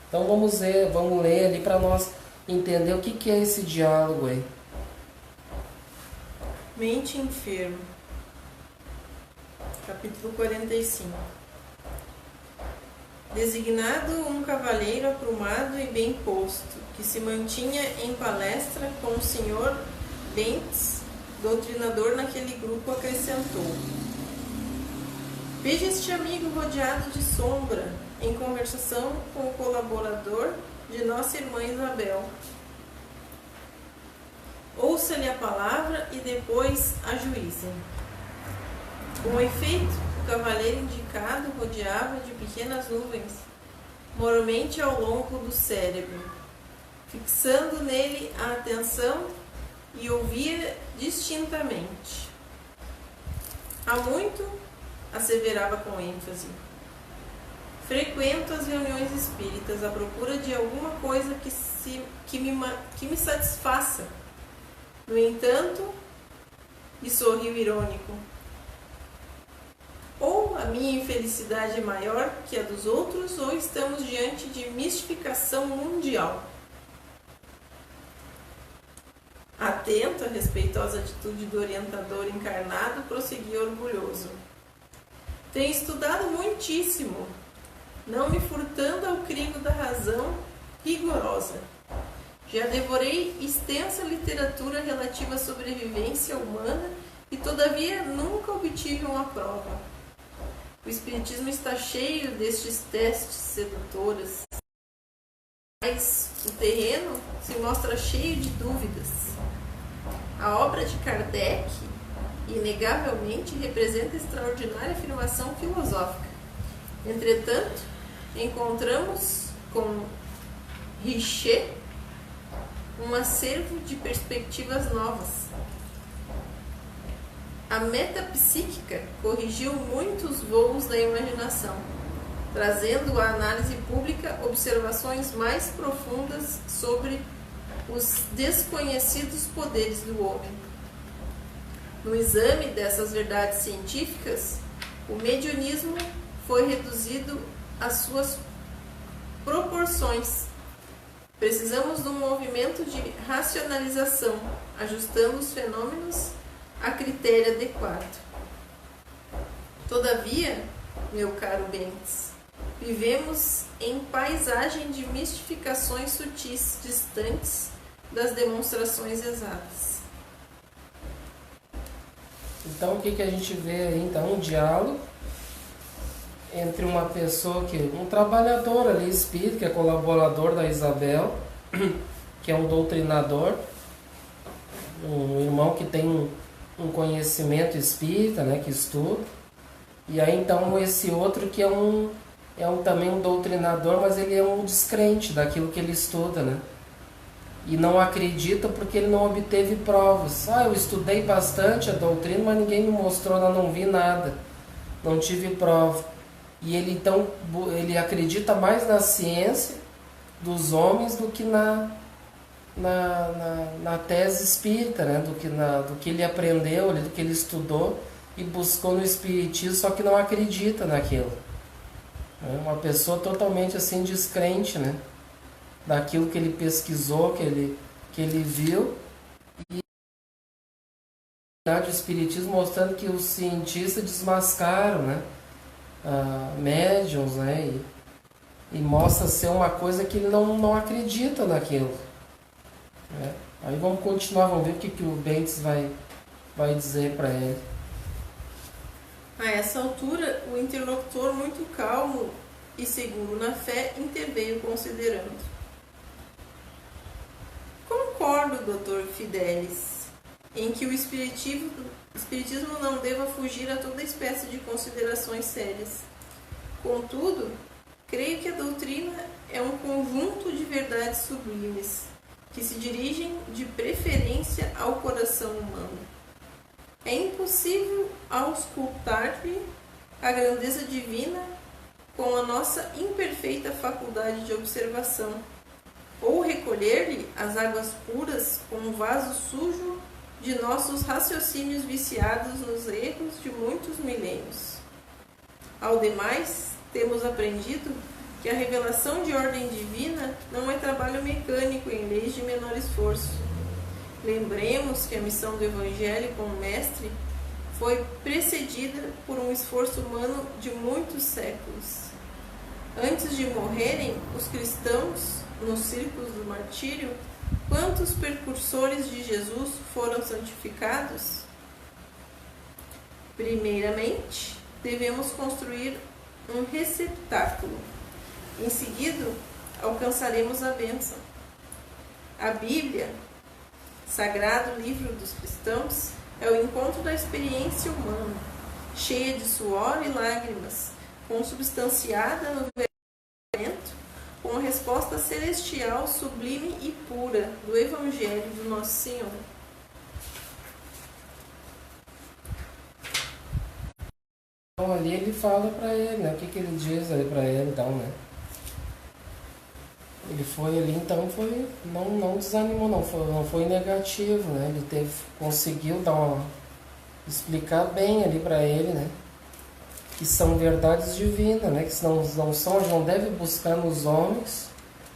Então vamos ler ali para nós entender o que é esse diálogo aí. Mente enferma. Capítulo 45. Designado um cavalheiro aprumado e bem posto, que se mantinha em palestra com o Sr. Bentes, doutrinador naquele grupo, acrescentou: veja este amigo rodeado de sombra, em conversação com o colaborador de nossa irmã Isabel. Ouça-lhe a palavra e depois ajuizem. Com efeito, o cavaleiro indicado rodeava de pequenas nuvens, mormente ao longo do cérebro, fixando nele a atenção e ouvia distintamente. Há muito, asseverava com ênfase, frequento as reuniões espíritas à procura de alguma coisa que me satisfaça. No entanto, e sorriu irônico, ou a minha infelicidade é maior que a dos outros, ou estamos diante de mistificação mundial. Atento à respeitosa atitude do orientador encarnado, prosseguiu orgulhoso. Tenho estudado muitíssimo, não me furtando ao crivo da razão rigorosa. Já devorei extensa literatura relativa à sobrevivência humana e, todavia, nunca obtive uma prova. O Espiritismo está cheio destes testes sedutores, mas o terreno se mostra cheio de dúvidas. A obra de Kardec, inegavelmente, representa extraordinária afirmação filosófica. Entretanto, encontramos com Richer um acervo de perspectivas novas. A metapsíquica corrigiu muitos voos da imaginação, trazendo à análise pública observações mais profundas sobre os desconhecidos poderes do homem. No exame dessas verdades científicas, o mediunismo foi reduzido às suas proporções. Precisamos de um movimento de racionalização, ajustando os fenômenos a critério adequado. Todavia, meu caro Bentes, vivemos em paisagem de mistificações sutis, distantes das demonstrações exatas. Então o que a gente vê aí? Então um diálogo entre uma pessoa um trabalhador ali, espírita, que é colaborador da Isabel, que é um doutrinador, um irmão que tem um conhecimento espírita, né, que estuda, e aí então esse outro que também um doutrinador, mas ele é um descrente daquilo que ele estuda, né? E não acredita porque ele não obteve provas. Eu estudei bastante a doutrina, mas ninguém me mostrou, eu não vi nada, não tive prova. E ele então ele acredita mais na ciência dos homens do que na tese espírita, né? do que ele aprendeu, do que ele estudou e buscou no espiritismo, só que não acredita naquilo. É uma pessoa totalmente assim descrente, né? Daquilo que ele pesquisou, que ele viu, e o espiritismo mostrando que os cientistas desmascaram, né? Médiums, né? E mostra ser uma coisa que ele não acredita naquilo, né? Aí vamos continuar, vamos ver o que o Bentes vai dizer para ele. A essa altura, o interlocutor, muito calmo e seguro na fé, interveio considerando: concordo, Dr. Fidelis, em que o espiritismo não deva fugir a toda espécie de considerações sérias. Contudo, creio que a doutrina é um conjunto de verdades sublimes, que se dirigem de preferência ao coração humano. É impossível auscultar-lhe a grandeza divina com a nossa imperfeita faculdade de observação, ou recolher-lhe as águas puras com um vaso sujo de nossos raciocínios viciados nos erros de muitos milênios. Ao demais, temos aprendido que a revelação de ordem divina não é trabalho mecânico em leis de menor esforço. Lembremos que a missão do Evangelho como mestre foi precedida por um esforço humano de muitos séculos. Antes de morrerem, os cristãos, nos círculos do martírio, quantos precursores de Jesus foram santificados? Primeiramente, devemos construir um receptáculo. Em seguida, alcançaremos a bênção. A Bíblia, sagrado livro dos cristãos, é o encontro da experiência humana, cheia de suor e lágrimas, consubstanciada no verdadeiro, com a resposta celestial, sublime e pura do Evangelho do Nosso Senhor. Então ali ele fala para ele, né? O que ele diz ali para ele, então, né? Ele foi ali, então não desanimou, não foi negativo, né? Ele conseguiu explicar bem ali para ele, né? Que são verdades divinas, né? Que não são, a gente não deve buscar nos homens,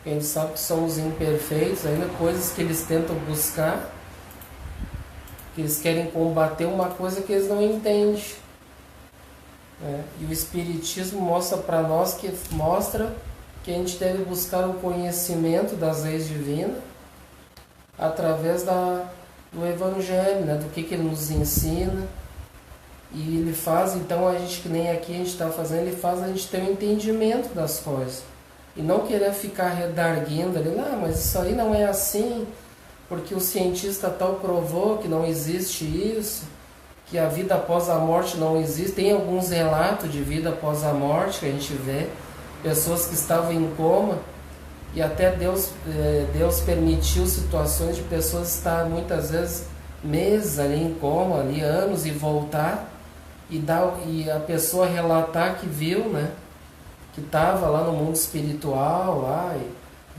a gente sabe que somos imperfeitos, ainda coisas que eles tentam buscar, que eles querem combater uma coisa que eles não entendem, né? E o Espiritismo mostra para nós que a gente deve buscar o conhecimento das leis divinas através do Evangelho, né? Do que ele nos ensina. E ele faz, então, a gente, que nem aqui a gente está fazendo, ele faz a gente ter um entendimento das coisas. E não querer ficar redarguindo ali, mas isso aí não é assim, porque o cientista tal provou que não existe isso, que a vida após a morte não existe. Tem alguns relatos de vida após a morte que a gente vê, pessoas que estavam em coma, e até Deus permitiu situações de pessoas estar muitas vezes meses ali em coma, ali, anos, e voltar, e a pessoa relatar que viu, né, que estava lá no mundo espiritual, lá, e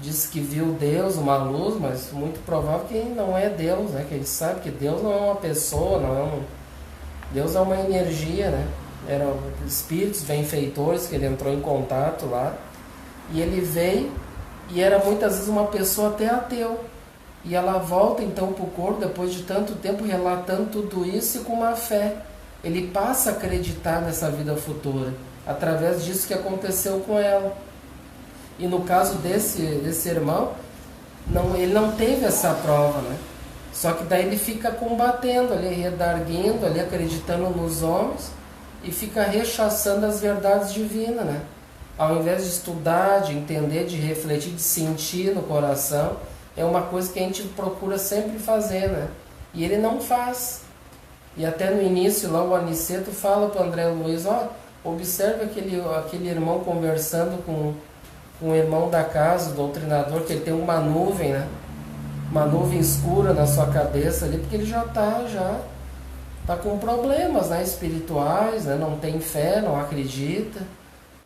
disse que viu Deus, uma luz, mas muito provável que não é Deus, né, que a gente sabe que Deus não é uma pessoa, Deus é uma energia, né? Eram espíritos benfeitores que ele entrou em contato lá, e ele veio, e era muitas vezes uma pessoa até ateu, e ela volta então para o corpo depois de tanto tempo relatando tudo isso, e com uma fé ele passa a acreditar nessa vida futura através disso que aconteceu com ela. E no caso desse irmão, ele não teve essa prova, né? Só que daí ele fica combatendo ali, redarguindo ali, acreditando nos homens, e fica rechaçando as verdades divinas, né? Ao invés de estudar, de entender, de refletir, de sentir no coração, é uma coisa que a gente procura sempre fazer, né? E ele não faz. E até no início, lá o Aniceto fala para o André Luiz, observa aquele irmão conversando com o irmão da casa, o doutrinador, que ele tem uma nuvem, né? Uma nuvem escura na sua cabeça ali, porque ele já tá com problemas, né, espirituais, né, não tem fé, não acredita.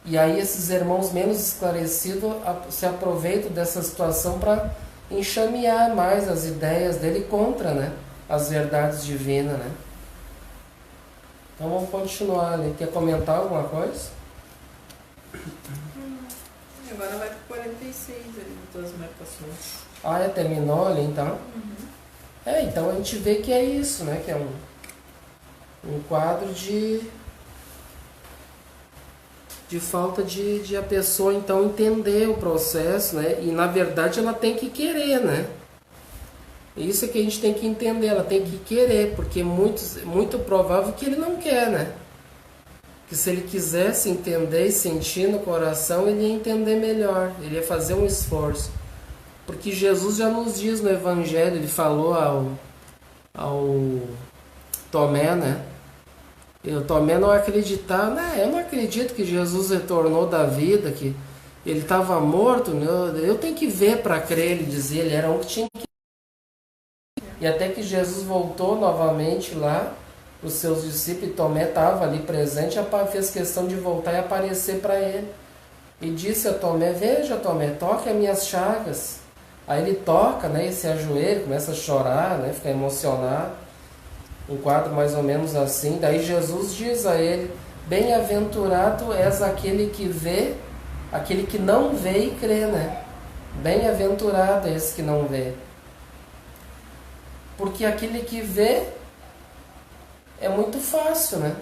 E aí esses irmãos menos esclarecidos se aproveitam dessa situação para enxamear mais as ideias dele contra, né, as verdades divinas, né. Então vamos continuar ali. Quer comentar alguma coisa? Agora vai para 46 ali das marcações. Terminou ali então? Então a gente vê que é isso, né? Que é um quadro de falta de a pessoa então entender o processo, né? E na verdade ela tem que querer, né? Isso é que a gente tem que entender, ela tem que querer, porque muito provável que ele não quer, né? Que se ele quisesse entender e sentir no coração, ele ia entender melhor, ele ia fazer um esforço. Porque Jesus já nos diz no Evangelho, ele falou ao Tomé, né? E o Tomé não acreditava, né? Eu não acredito que Jesus retornou da vida, que ele estava morto, né? Eu tenho que ver para crer, ele dizia, ele era um que tinha que... E até que Jesus voltou novamente lá, os seus discípulos, e Tomé estava ali presente, fez questão de voltar e aparecer para ele. E disse a Tomé, veja Tomé, toque as minhas chagas. Aí ele toca, né, e se ajoelha, começa a chorar, né, fica emocionado. Um quadro mais ou menos assim. Daí Jesus diz a ele, bem-aventurado és aquele que vê, aquele que não vê e crê, né? Bem-aventurado é esse que não vê. Porque aquele que vê é muito fácil, né?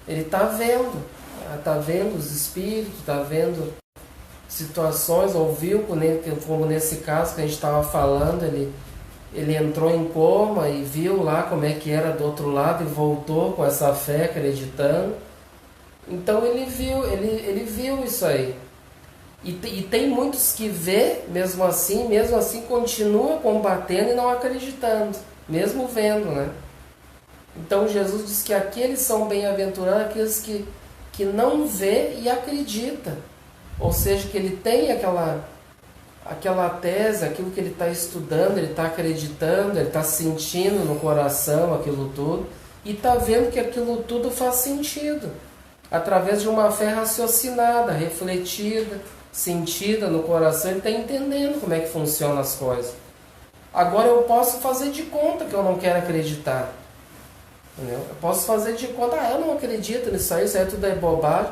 Ele está vendo os espíritos, está vendo situações, ouviu, como nesse caso que a gente estava falando, ele entrou em coma e viu lá como é que era do outro lado e voltou com essa fé, acreditando. Então ele viu isso aí. E tem muitos que vê, mesmo assim continua combatendo e não acreditando, mesmo vendo, né? Então Jesus diz que aqueles são bem-aventurados, aqueles que não vê e acredita. Ou seja, que ele tem aquela tese, aquilo que ele está estudando, ele está acreditando, ele está sentindo no coração aquilo tudo, e está vendo que aquilo tudo faz sentido, através de uma fé raciocinada, refletida, sentida no coração, ele está entendendo como é que funcionam as coisas. Agora eu posso fazer de conta que eu não quero acreditar. Entendeu? Eu posso fazer de conta, eu não acredito nisso aí tudo é bobagem.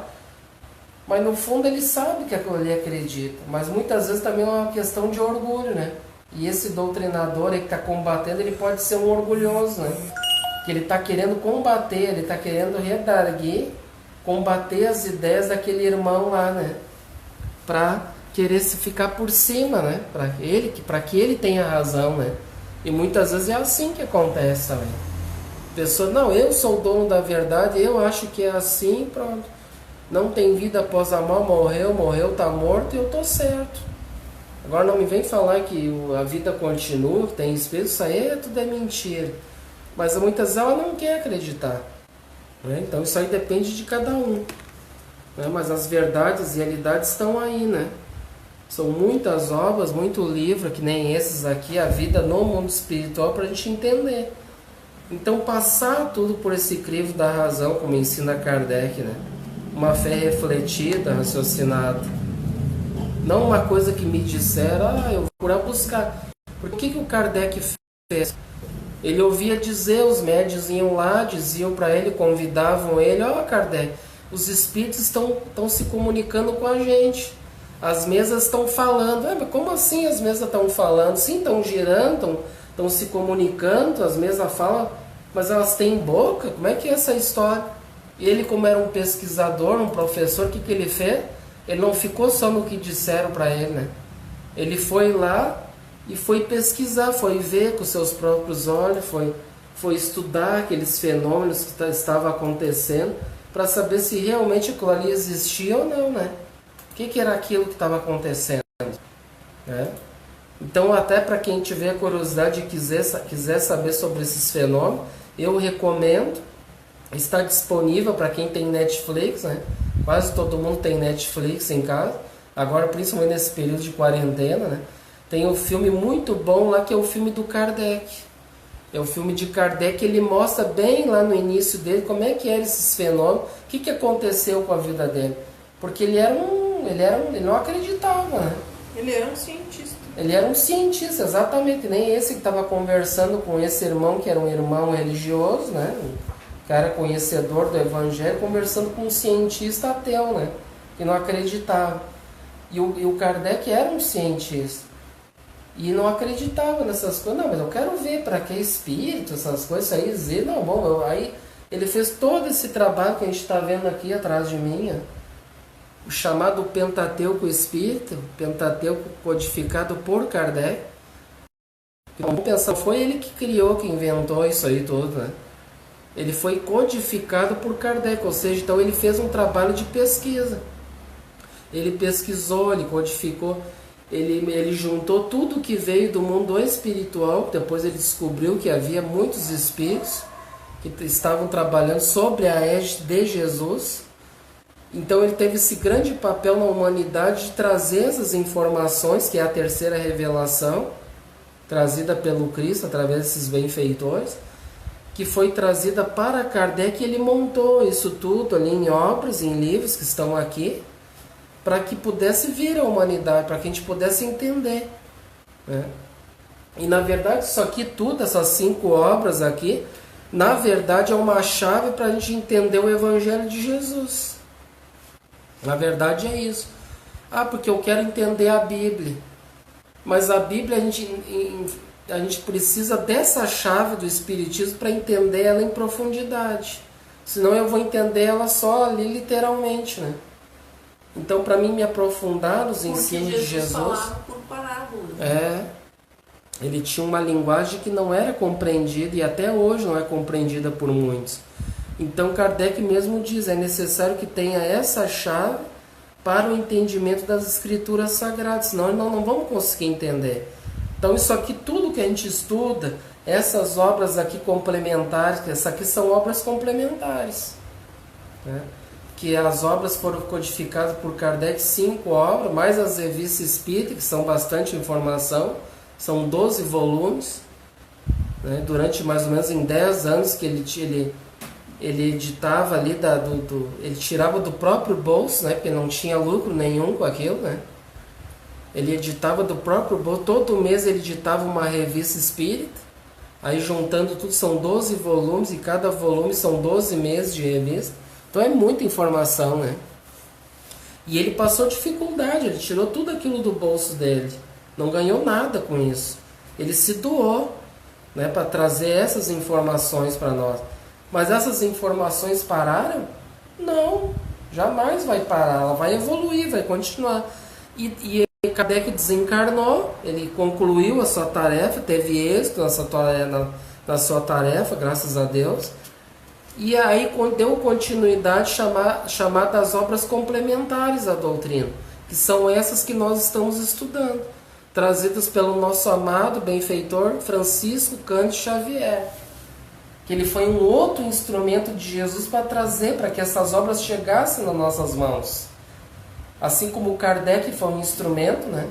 Mas no fundo ele sabe que aquilo ali acredita. Mas muitas vezes também é uma questão de orgulho, né? E esse doutrinador aí que está combatendo, ele pode ser um orgulhoso, né? Que ele está querendo combater, ele está querendo redarguir, combater as ideias daquele irmão lá, né? Para querer se ficar por cima, né? Para que ele tenha razão, né? E muitas vezes é assim que acontece também. A pessoa, não, eu sou o dono da verdade, eu acho que é assim, pronto. Não tem vida após a morte, morreu, tá morto e eu tô certo. Agora não me vem falar que a vida continua, que tem espírito, isso aí tudo é mentira. Mas muitas vezes ela não quer acreditar, né? Então isso aí depende de cada um, né? Mas as verdades e realidades estão aí, né? São muitas obras, muito livro, que nem esses aqui, a vida no mundo espiritual, para a gente entender. Então passar tudo por esse crivo da razão, como ensina Kardec, né? Uma fé refletida, raciocinada. Não uma coisa que me disseram, eu vou procurar buscar. Por que o Kardec fez? Ele ouvia dizer, os médios iam lá, diziam para ele, convidavam ele, Kardec, os espíritos estão se comunicando com a gente. As mesas estão falando. Mas como assim as mesas estão falando? Sim, estão girando, estão se comunicando, as mesas falam, mas elas têm boca? Como é que é essa história? Ele, como era um pesquisador, um professor, o que ele fez? Ele não ficou só no que disseram para ele, né? Ele foi lá e foi pesquisar, foi ver com seus próprios olhos, foi estudar aqueles fenômenos que estavam acontecendo para saber se realmente aquilo ali existia ou não, né? O que era aquilo que estava acontecendo, né? Então, até para quem tiver curiosidade e quiser saber sobre esses fenômenos, eu recomendo. Está disponível para quem tem Netflix, né? Quase todo mundo tem Netflix em casa. Agora, principalmente nesse período de quarentena, né? Tem um filme muito bom lá, que é o filme do Kardec. É o filme de Kardec, ele mostra bem lá no início dele como é que eram esses fenômenos, o que aconteceu com a vida dele. Porque ele não acreditava, né? Ele era um cientista. Ele era um cientista, exatamente. Nem esse que estava conversando com esse irmão, que era um irmão religioso, né? Um cara conhecedor do Evangelho, conversando com um cientista ateu, né? Que não acreditava. E o Kardec era um cientista. E não acreditava nessas coisas. Não, mas eu quero ver para que espírito, essas coisas, isso aí existe. Não, bom, aí ele fez todo esse trabalho que a gente está vendo aqui atrás de mim, ó. O chamado Pentateuco Espírita, Pentateuco codificado por Kardec. Vamos pensar, foi ele que criou, que inventou isso aí tudo, né? Ele foi codificado por Kardec, ou seja, então ele fez um trabalho de pesquisa. Ele pesquisou, ele codificou, ele juntou tudo que veio do mundo espiritual. Depois ele descobriu que havia muitos espíritos que estavam trabalhando sobre a égide de Jesus. Então ele teve esse grande papel na humanidade de trazer essas informações, que é a terceira revelação, trazida pelo Cristo através desses benfeitores, que foi trazida para Kardec, e ele montou isso tudo ali em obras, em livros que estão aqui, para que pudesse vir a humanidade, para que a gente pudesse entender, né? E na verdade isso aqui tudo, essas 5 obras aqui, na verdade é uma chave para a gente entender o Evangelho de Jesus. Na verdade é isso. Ah, porque eu quero entender a Bíblia. Mas a Bíblia a gente precisa dessa chave do Espiritismo para entender ela em profundidade. Senão eu vou entender ela só ali literalmente, né? Então, para mim me aprofundar nos ensinos de Jesus... falava por parábolas. Ele tinha uma linguagem que não era compreendida, e até hoje não é compreendida por muitos. Então Kardec mesmo diz, é necessário que tenha essa chave para o entendimento das escrituras sagradas, senão nós não vamos conseguir entender. Então isso aqui, tudo que a gente estuda, essas obras aqui complementares, essas aqui são obras complementares, né? Que as obras foram codificadas por Kardec, 5 obras, mais as revistas espíritas, que são bastante informação, são 12 volumes, né? Durante mais ou menos em 10 anos que ele editava ali, ele tirava do próprio bolso, né? Porque não tinha lucro nenhum com aquilo, né? Ele editava do próprio bolso, todo mês ele editava uma revista espírita, aí juntando tudo são 12 volumes, e cada volume são 12 meses de revista, então é muita informação, né? E ele passou dificuldade, ele tirou tudo aquilo do bolso dele, não ganhou nada com isso, ele se doou, né, para trazer essas informações para nós. Mas essas informações pararam? Não, jamais vai parar, ela vai evoluir, vai continuar. E Kardec desencarnou, ele concluiu a sua tarefa, teve êxito na sua tarefa, graças a Deus. E aí deu continuidade chamada as obras complementares à doutrina, que são essas que nós estamos estudando, trazidas pelo nosso amado benfeitor Francisco Cândido Xavier. Que ele foi um outro instrumento de Jesus para trazer, para que essas obras chegassem nas nossas mãos. Assim como o Kardec foi um instrumento, né?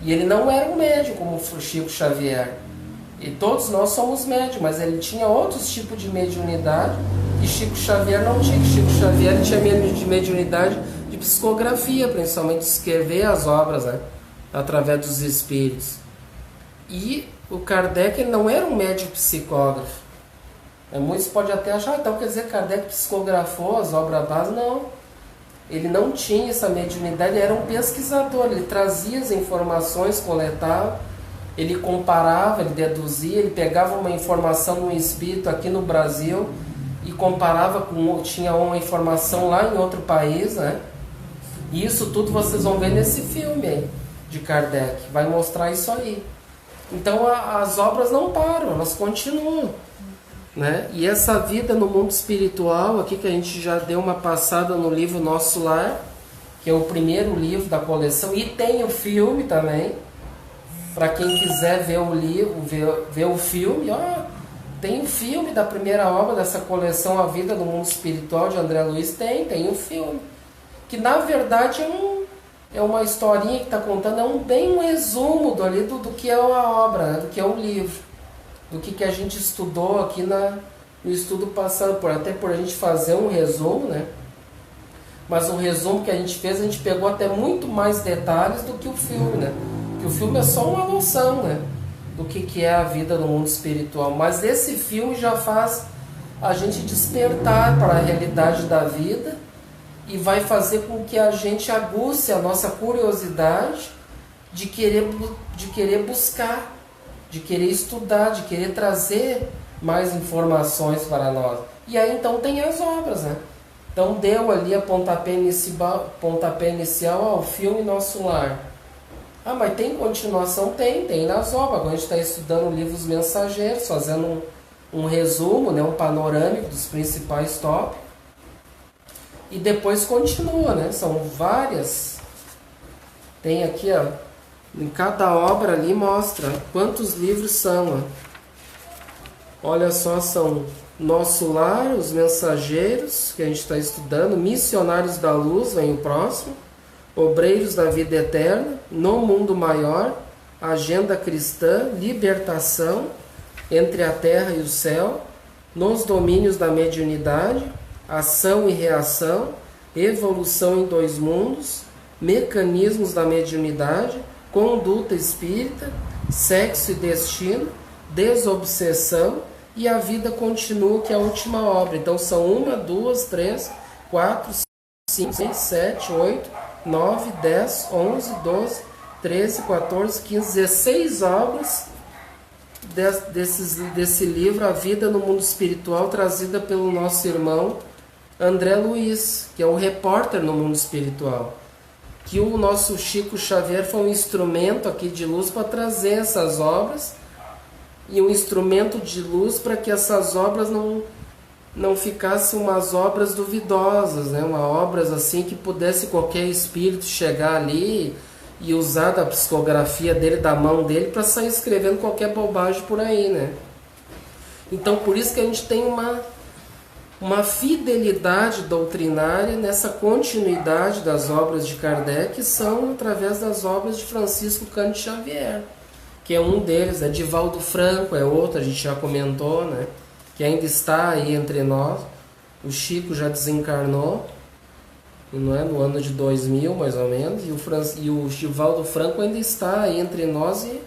E ele não era um médium como o Chico Xavier. E todos nós somos médiums, mas ele tinha outros tipos de mediunidade que Chico Xavier não tinha. Chico Xavier tinha mediunidade de psicografia, principalmente de escrever as obras, né? Através dos espíritos. E o Kardec não era um médium psicógrafo. Muitos podem até achar, então quer dizer que Kardec psicografou as obras básicas. Não, ele não tinha essa mediunidade, ele era um pesquisador, ele trazia as informações, coletava, ele comparava, ele deduzia, ele pegava uma informação no espírito aqui no Brasil e comparava com, tinha uma informação lá em outro país, né? E isso tudo vocês vão ver nesse filme aí, de Kardec, vai mostrar isso aí. Então as obras não param, elas continuam. né? E essa vida no mundo espiritual, aqui que a gente já deu uma passada no livro Nosso Lar, que é o primeiro livro da coleção, e tem o filme também, para quem quiser ver o livro, ver o filme, ó, tem o filme da primeira obra dessa coleção, A Vida no Mundo Espiritual, de André Luiz, tem o filme, que na verdade é uma historinha que está contando, bem um resumo do que é a obra, né? Do que é o livro, do que a gente estudou aqui no estudo passado, até por a gente fazer um resumo, né? Mas o resumo que a gente fez, a gente pegou até muito mais detalhes do que o filme, né? Que o filme é só uma noção, né? Do que é a vida no mundo espiritual. Mas esse filme já faz a gente despertar para a realidade da vida e vai fazer com que a gente aguce a nossa curiosidade de querer buscar, de querer estudar, de querer trazer mais informações para nós. E aí então tem as obras, né? Então deu ali a pontapé inicial ao filme Nosso Lar. Ah, mas tem continuação? Tem nas obras. Agora a gente está estudando livros mensageiros, fazendo um resumo, né, um panorâmico dos principais tópicos. E depois continua, né? São várias. Tem aqui, ó, em cada obra ali mostra quantos livros são. Ó. Olha só, são Nosso Lar, Os Mensageiros, que a gente está estudando, Missionários da Luz, vem o próximo, Obreiros da Vida Eterna, No Mundo Maior, Agenda Cristã, Libertação, Entre a Terra e o Céu, Nos Domínios da Mediunidade, Ação e Reação, Evolução em Dois Mundos, Mecanismos da Mediunidade, Conduta Espírita, Sexo e Destino, Desobsessão e A Vida Continua, que é a última obra. Então são 1, 2, 3, 4, 5, 6, 7, 8, 9, 10, 11, 12, 13, 14, 15, 16 obras desse livro, A Vida no Mundo Espiritual, trazida pelo nosso irmão André Luiz, que é o repórter no mundo espiritual. Que o nosso Chico Xavier foi um instrumento aqui de luz para trazer essas obras, e um instrumento de luz para que essas obras não ficassem umas obras duvidosas, né? Uma obras assim que pudesse qualquer espírito chegar ali e usar da psicografia dele, da mão dele, para sair escrevendo qualquer bobagem por aí, né? Então por isso que a gente tem uma fidelidade doutrinária nessa continuidade das obras de Kardec, que são através das obras de Francisco Cândido Xavier, que é um deles, né? Divaldo Franco é outro, a gente já comentou, né? Que ainda está aí entre nós. O Chico já desencarnou, não é? No ano de 2000, mais ou menos, e o Divaldo Franco ainda está aí entre nós e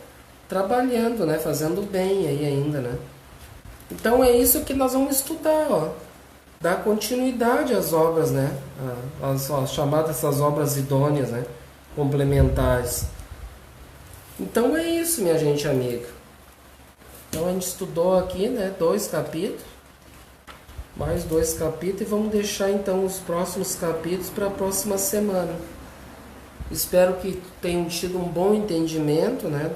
trabalhando, né? Fazendo bem aí ainda, né? Então é isso que nós vamos estudar, ó. Dar continuidade às obras, né? As chamadas essas obras idôneas, né? Complementares. Então é isso, minha gente amiga. Então a gente estudou aqui, né, 2 capítulos, mais 2 capítulos, e vamos deixar então os próximos capítulos para a próxima semana. Espero que tenham tido um bom entendimento, né,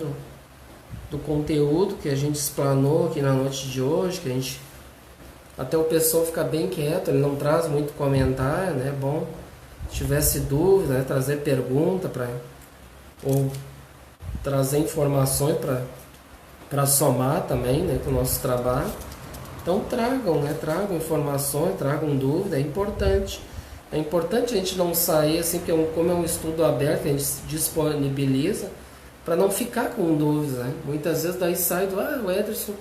do conteúdo que a gente explanou aqui na noite de hoje, que a gente, até o pessoal fica bem quieto, ele não traz muito comentário, né? É bom, se tivesse dúvida, né, trazer pergunta ou trazer informações para somar também, né, com o nosso trabalho. Então tragam, né, tragam informações, tragam dúvida, é importante. É importante a gente não sair assim, porque como é um estudo aberto, a gente se disponibiliza para não ficar com dúvidas, né? Muitas vezes daí sai o Ederson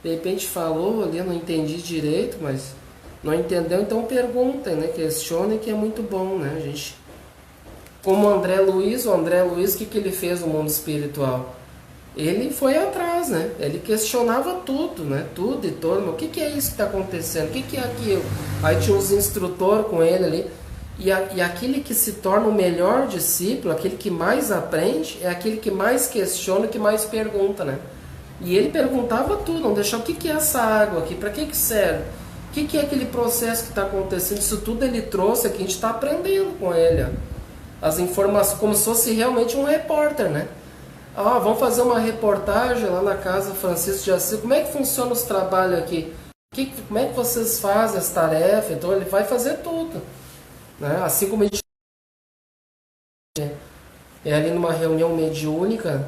de repente falou ali, eu não entendi direito, mas não entendeu, então perguntem, né? Questionem, que é muito bom, né? A gente, como o André Luiz, o que ele fez no mundo espiritual? Ele foi atrás, né? Ele questionava tudo, né? Tudo e todo. Mas o que é isso que está acontecendo? O que é aquilo? Aí tinha os instrutores com ele ali. E aquele que se torna o melhor discípulo, aquele que mais aprende, é aquele que mais questiona, que mais pergunta, né? E ele perguntava tudo, não deixava, o que é essa água aqui? Para que serve? O que é aquele processo que está acontecendo? Isso tudo ele trouxe aqui, a gente está aprendendo com ele, ó. As informações, como se fosse realmente um repórter, né? Vamos fazer uma reportagem lá na casa Francisco de Assis. Como é que funciona os trabalhos aqui? Como é que vocês fazem as tarefas? Então ele vai fazer tudo, né? Assim como a gente é ali numa reunião mediúnica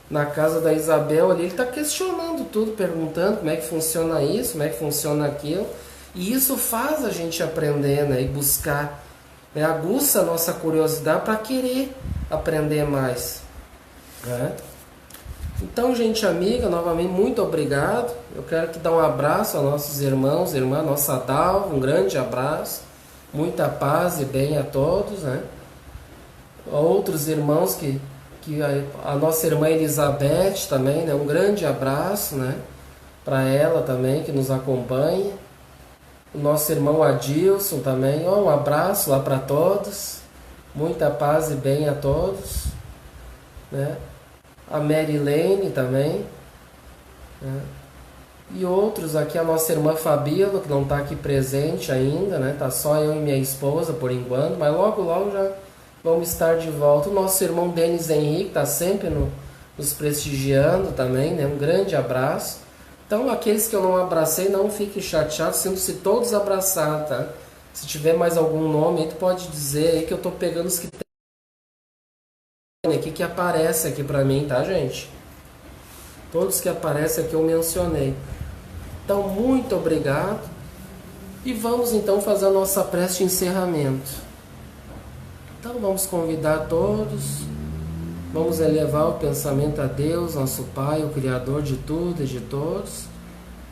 na casa da Isabel, ali ele está questionando tudo, perguntando como é que funciona isso, como é que funciona aquilo, e isso faz a gente aprender, né? E buscar, né? Aguça a nossa curiosidade para querer aprender mais, né? Então, gente amiga, novamente, muito obrigado. Eu quero que dar um abraço aos nossos irmãos, irmã, nossa Dalva, um grande abraço, muita paz e bem a todos, né? Outros irmãos que a nossa irmã Elizabeth também, né? Um grande abraço, né? Para ela também, que nos acompanha. O nosso irmão Adilson também, um abraço lá para todos. Muita paz e bem a todos, né? A Marilene também, né? E outros aqui, a nossa irmã Fabíola, que não está aqui presente ainda, né? Tá só eu e minha esposa por enquanto, mas logo já vamos estar de volta. O nosso irmão Denis Henrique está sempre nos prestigiando também, né? Um grande abraço. Então, aqueles que eu não abracei, não fiquem chateados, sinto-se todos abraçados, tá? Se tiver mais algum nome aí, tu pode dizer aí que eu tô pegando os que tem aqui, que aparece aqui pra mim, tá, gente? Todos que aparecem aqui eu mencionei. Então, muito obrigado. E vamos então fazer a nossa prece de encerramento. Então, vamos convidar todos. Vamos elevar o pensamento a Deus, nosso Pai, o Criador de tudo e de todos.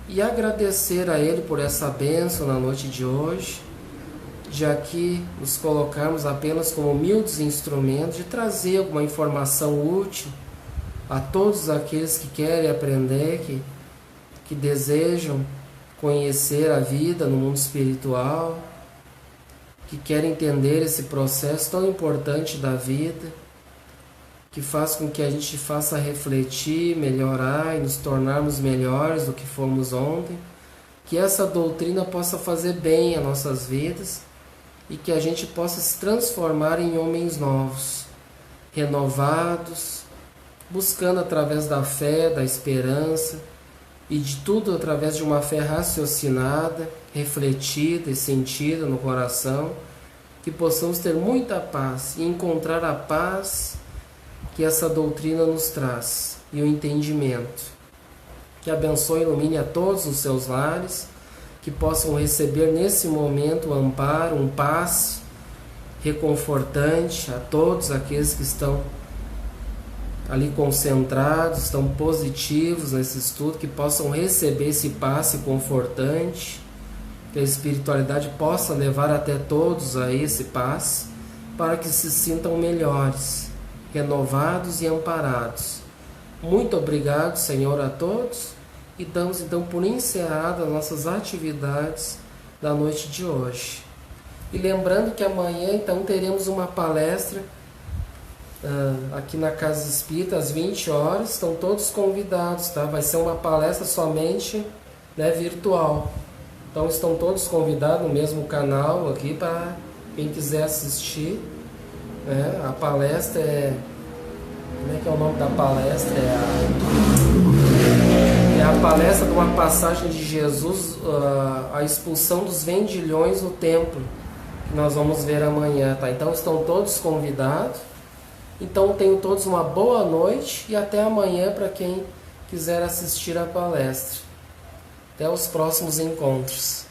E agradecer a Ele por essa bênção na noite de hoje. De aqui nos colocarmos apenas como humildes instrumentos de trazer alguma informação útil a todos aqueles que querem aprender, que desejam conhecer a vida no mundo espiritual, que querem entender esse processo tão importante da vida, que faz com que a gente faça refletir, melhorar e nos tornarmos melhores do que fomos ontem, que essa doutrina possa fazer bem a nossas vidas e que a gente possa se transformar em homens novos, renovados, buscando através da fé, da esperança e de tudo através de uma fé raciocinada, refletida e sentida no coração, que possamos ter muita paz e encontrar a paz que essa doutrina nos traz e o entendimento. Que abençoe e ilumine a todos os seus lares, que possam receber nesse momento um amparo, um passe reconfortante a todos aqueles que estão ali concentrados, estão positivos nesse estudo, que possam receber esse passe confortante, que a espiritualidade possa levar até todos a esse passe, para que se sintam melhores, renovados e amparados. Muito obrigado, Senhor, a todos. E damos então por encerradas as nossas atividades da noite de hoje. E lembrando que amanhã então teremos uma palestra aqui na Casa Espírita às 20 horas. Estão todos convidados, tá? Vai ser uma palestra somente, né, virtual. Então estão todos convidados no mesmo canal aqui para quem quiser assistir, né? A palestra como é que é o nome da palestra? É a palestra de uma passagem de Jesus, a expulsão dos vendilhões no templo, que nós vamos ver amanhã, tá? Então estão todos convidados. Então tenham todos uma boa noite e até amanhã para quem quiser assistir a palestra. Até os próximos encontros.